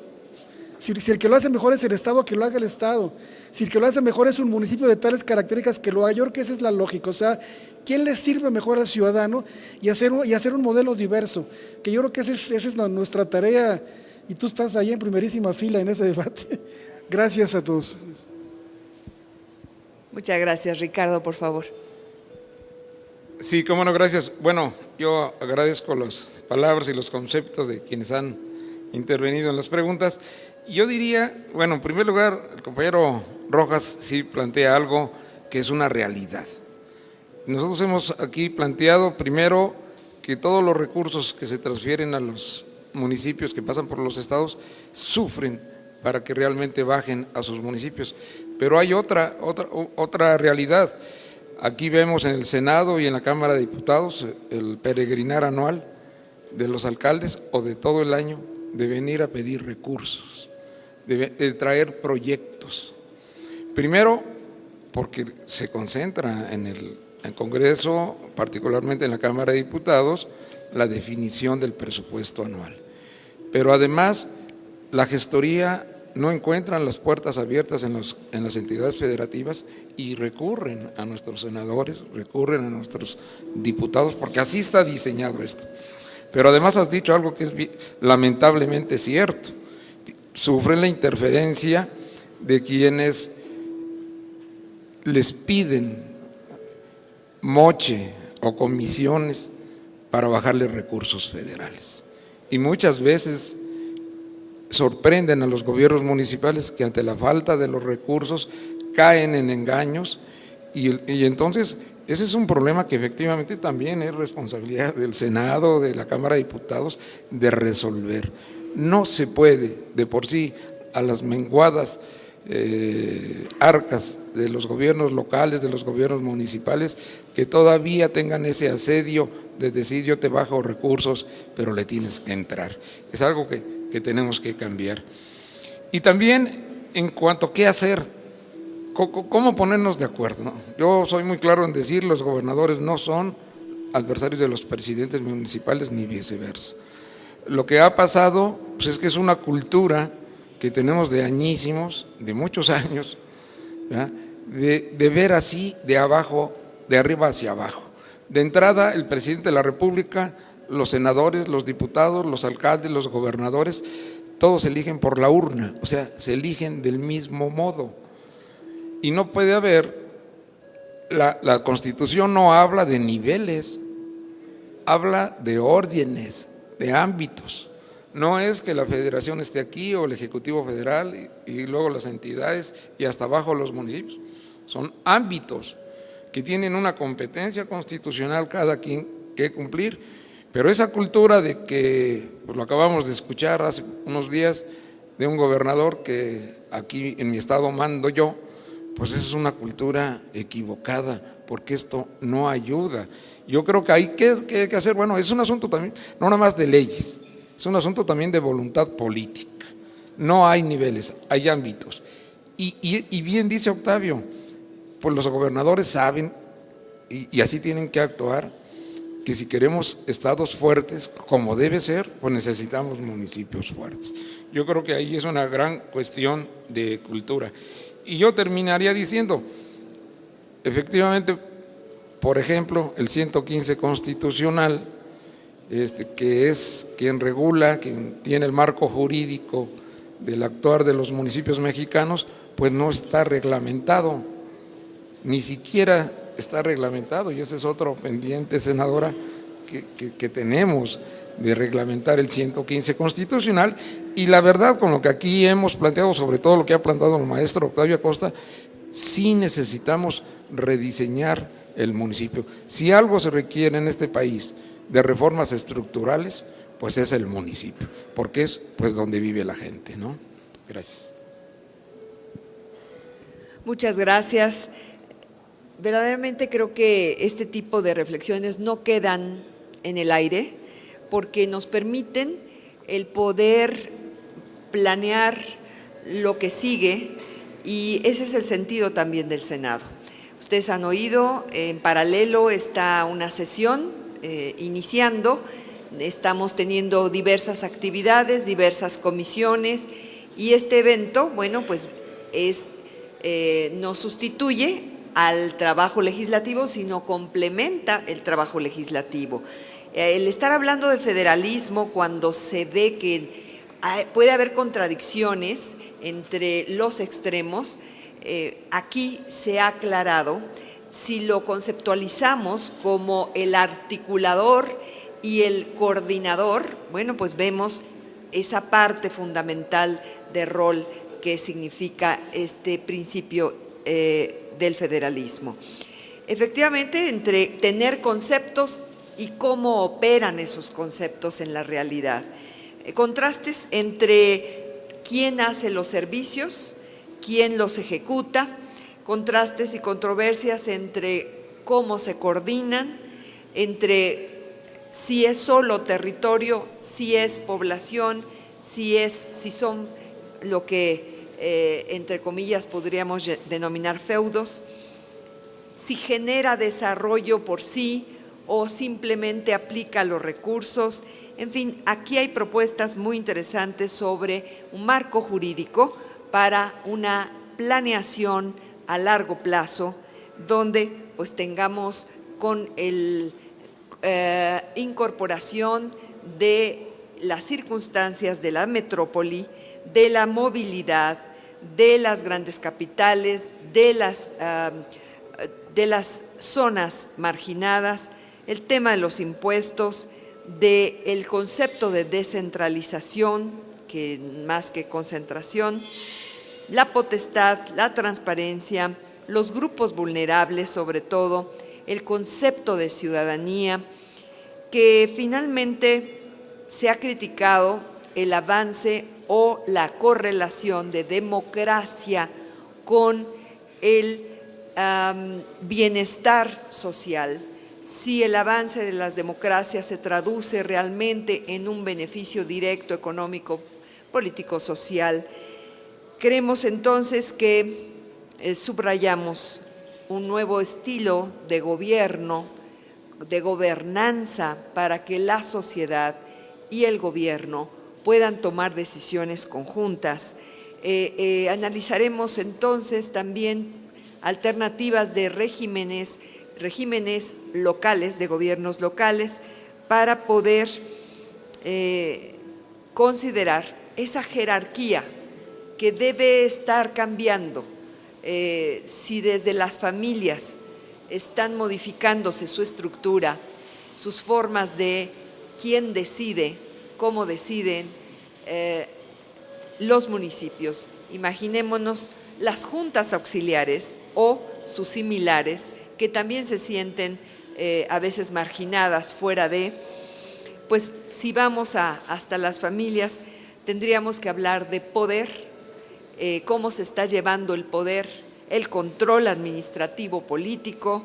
D: Si el que lo hace mejor es el Estado, que lo haga el Estado. Si el que lo hace mejor es un municipio de tales características, que lo haga. Yo creo que esa es la lógica. O sea, ¿quién le sirve mejor al ciudadano? Y hacer un modelo diverso. Que yo creo que esa es nuestra tarea. Y tú estás ahí en primerísima fila en ese debate. Gracias a todos.
C: Muchas gracias. Ricardo, por favor.
E: Sí, cómo no, gracias. Bueno, yo agradezco las palabras y los conceptos de quienes han intervenido en las preguntas. Yo diría, bueno, en primer lugar, el compañero Rojas sí plantea algo que es una realidad. Nosotros hemos aquí planteado primero que todos los recursos que se transfieren a los municipios que pasan por los estados sufren para que realmente bajen a sus municipios. Pero hay otra realidad. Aquí vemos en el Senado y en la Cámara de Diputados el peregrinar anual de los alcaldes o de todo el año de venir a pedir recursos, de traer proyectos. Primero, porque se concentra en el Congreso, particularmente en la Cámara de Diputados, la definición del presupuesto anual. Pero además, la gestoría no encuentran las puertas abiertas en las entidades federativas y recurren a nuestros senadores, recurren a nuestros diputados, porque así está diseñado esto. Pero además has dicho algo que es lamentablemente cierto. Sufren la interferencia de quienes les piden moche o comisiones para bajarle recursos federales. Y muchas veces sorprenden a los gobiernos municipales que ante la falta de los recursos caen en engaños y entonces ese es un problema que efectivamente también es responsabilidad del Senado, de la Cámara de Diputados, de resolver. No se puede de por sí a las menguadas arcas de los gobiernos locales, de los gobiernos municipales, que todavía tengan ese asedio de decir yo te bajo recursos, pero le tienes que entrar. Es algo que tenemos que cambiar. Y también en cuanto a qué hacer, cómo ponernos de acuerdo, ¿no? Yo soy muy claro en decir, los gobernadores no son adversarios de los presidentes municipales ni viceversa. Lo que ha pasado pues es que es una cultura que tenemos de añísimos, de muchos años, de ver así de abajo, de arriba hacia abajo. De entrada, el presidente de la República, los senadores, los diputados, los alcaldes, los gobernadores, todos se eligen por la urna, o sea, se eligen del mismo modo. Y no puede haber, la Constitución no habla de niveles, habla de órdenes, de ámbitos. No es que la federación esté aquí o el Ejecutivo Federal y luego las entidades y hasta abajo los municipios. Son ámbitos que tienen una competencia constitucional cada quien que cumplir, pero esa cultura de que, pues lo acabamos de escuchar hace unos días, de un gobernador que aquí en mi estado mando yo, pues esa es una cultura equivocada, porque esto no ayuda. Yo creo que hay que hacer, bueno, es un asunto también, no nada más de leyes, es un asunto también de voluntad política. No hay niveles, hay ámbitos. Y bien dice Octavio, pues los gobernadores saben, y así tienen que actuar, que si queremos estados fuertes, como debe ser, pues necesitamos municipios fuertes. Yo creo que ahí es una gran cuestión de cultura. Y yo terminaría diciendo, efectivamente, por ejemplo, el 115 constitucional, que es quien regula, quien tiene el marco jurídico del actuar de los municipios mexicanos, pues no está reglamentado, ni siquiera está reglamentado, y ese es otro pendiente, senadora, que tenemos de reglamentar el 115 constitucional. Y la verdad, con lo que aquí hemos planteado, sobre todo lo que ha planteado el maestro Octavio Acosta, sí necesitamos rediseñar el municipio. Si algo se requiere en este país de reformas estructurales, pues es el municipio, porque es pues donde vive la gente, ¿no? Gracias.
C: Muchas gracias. Verdaderamente creo que este tipo de reflexiones no quedan en el aire, porque nos permiten el poder planear lo que sigue, y ese es el sentido también del Senado. Ustedes han oído, en paralelo está una sesión iniciando, estamos teniendo diversas actividades, diversas comisiones, y este evento, bueno, pues no sustituye al trabajo legislativo, sino complementa el trabajo legislativo. El estar hablando de federalismo cuando se ve que puede haber contradicciones entre los extremos, aquí se ha aclarado. Si lo conceptualizamos como el articulador y el coordinador, bueno, pues vemos esa parte fundamental de rol que significa este principio del federalismo. Efectivamente, entre tener conceptos y cómo operan esos conceptos en la realidad. Contrastes entre quién hace los servicios, quién los ejecuta, contrastes y controversias entre cómo se coordinan, entre si es solo territorio, si es población, si son lo que entre comillas podríamos denominar feudos, si genera desarrollo por sí o simplemente aplica los recursos. En fin, aquí hay propuestas muy interesantes sobre un marco jurídico para una planeación a largo plazo, donde pues tengamos con incorporación de las circunstancias de la metrópoli, de la movilidad, de las grandes capitales, de las zonas marginadas, el tema de los impuestos, del concepto de descentralización, que más que concentración, la potestad, la transparencia, los grupos vulnerables sobre todo, el concepto de ciudadanía, que finalmente se ha criticado el avance o la correlación de democracia con el bienestar social. Si el avance de las democracias se traduce realmente en un beneficio directo económico, político, social, creemos entonces que subrayamos un nuevo estilo de gobierno, de gobernanza, para que la sociedad y el gobierno puedan tomar decisiones conjuntas. Analizaremos entonces también alternativas de regímenes locales, de gobiernos locales, para poder considerar esa jerarquía que debe estar cambiando. Si desde las familias están modificándose su estructura, sus formas de quién decide, cómo deciden los municipios. Imaginémonos las juntas auxiliares o sus similares, que también se sienten a veces marginadas fuera de, pues si vamos hasta las familias, tendríamos que hablar de poder, cómo se está llevando el poder, el control administrativo político,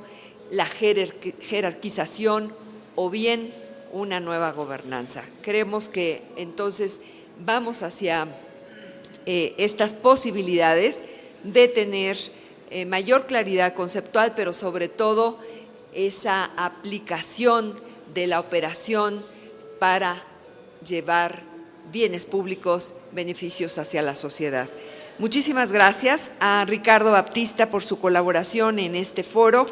C: la jerarquización o bien una nueva gobernanza. Creemos que entonces vamos hacia estas posibilidades de tener mayor claridad conceptual, pero sobre todo esa aplicación de la operación para llevar bienes públicos, beneficios hacia la sociedad. Muchísimas gracias a Ricardo Baptista por su colaboración en este foro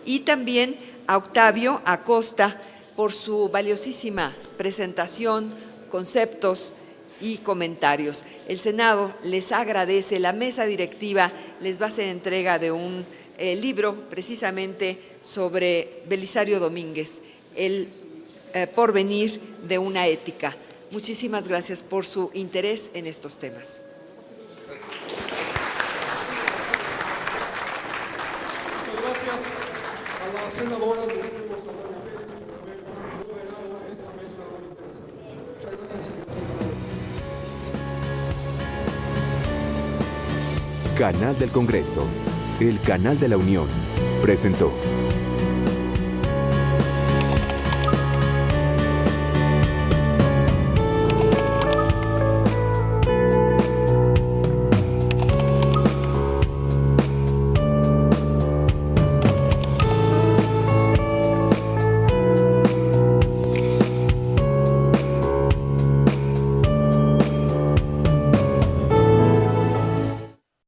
C: y también a Octavio Acosta por su valiosísima presentación, conceptos y comentarios. El Senado les agradece, la mesa directiva les va a hacer entrega de un libro precisamente sobre Belisario Domínguez, el porvenir de una ética. Muchísimas gracias por su interés en estos temas.
B: Muchas gracias a la senadora Luz Saldaña Pérez por haber moderado esta mesa muy interesante. Muchas gracias.
A: Canal del Congreso, el canal de la Unión, presentó.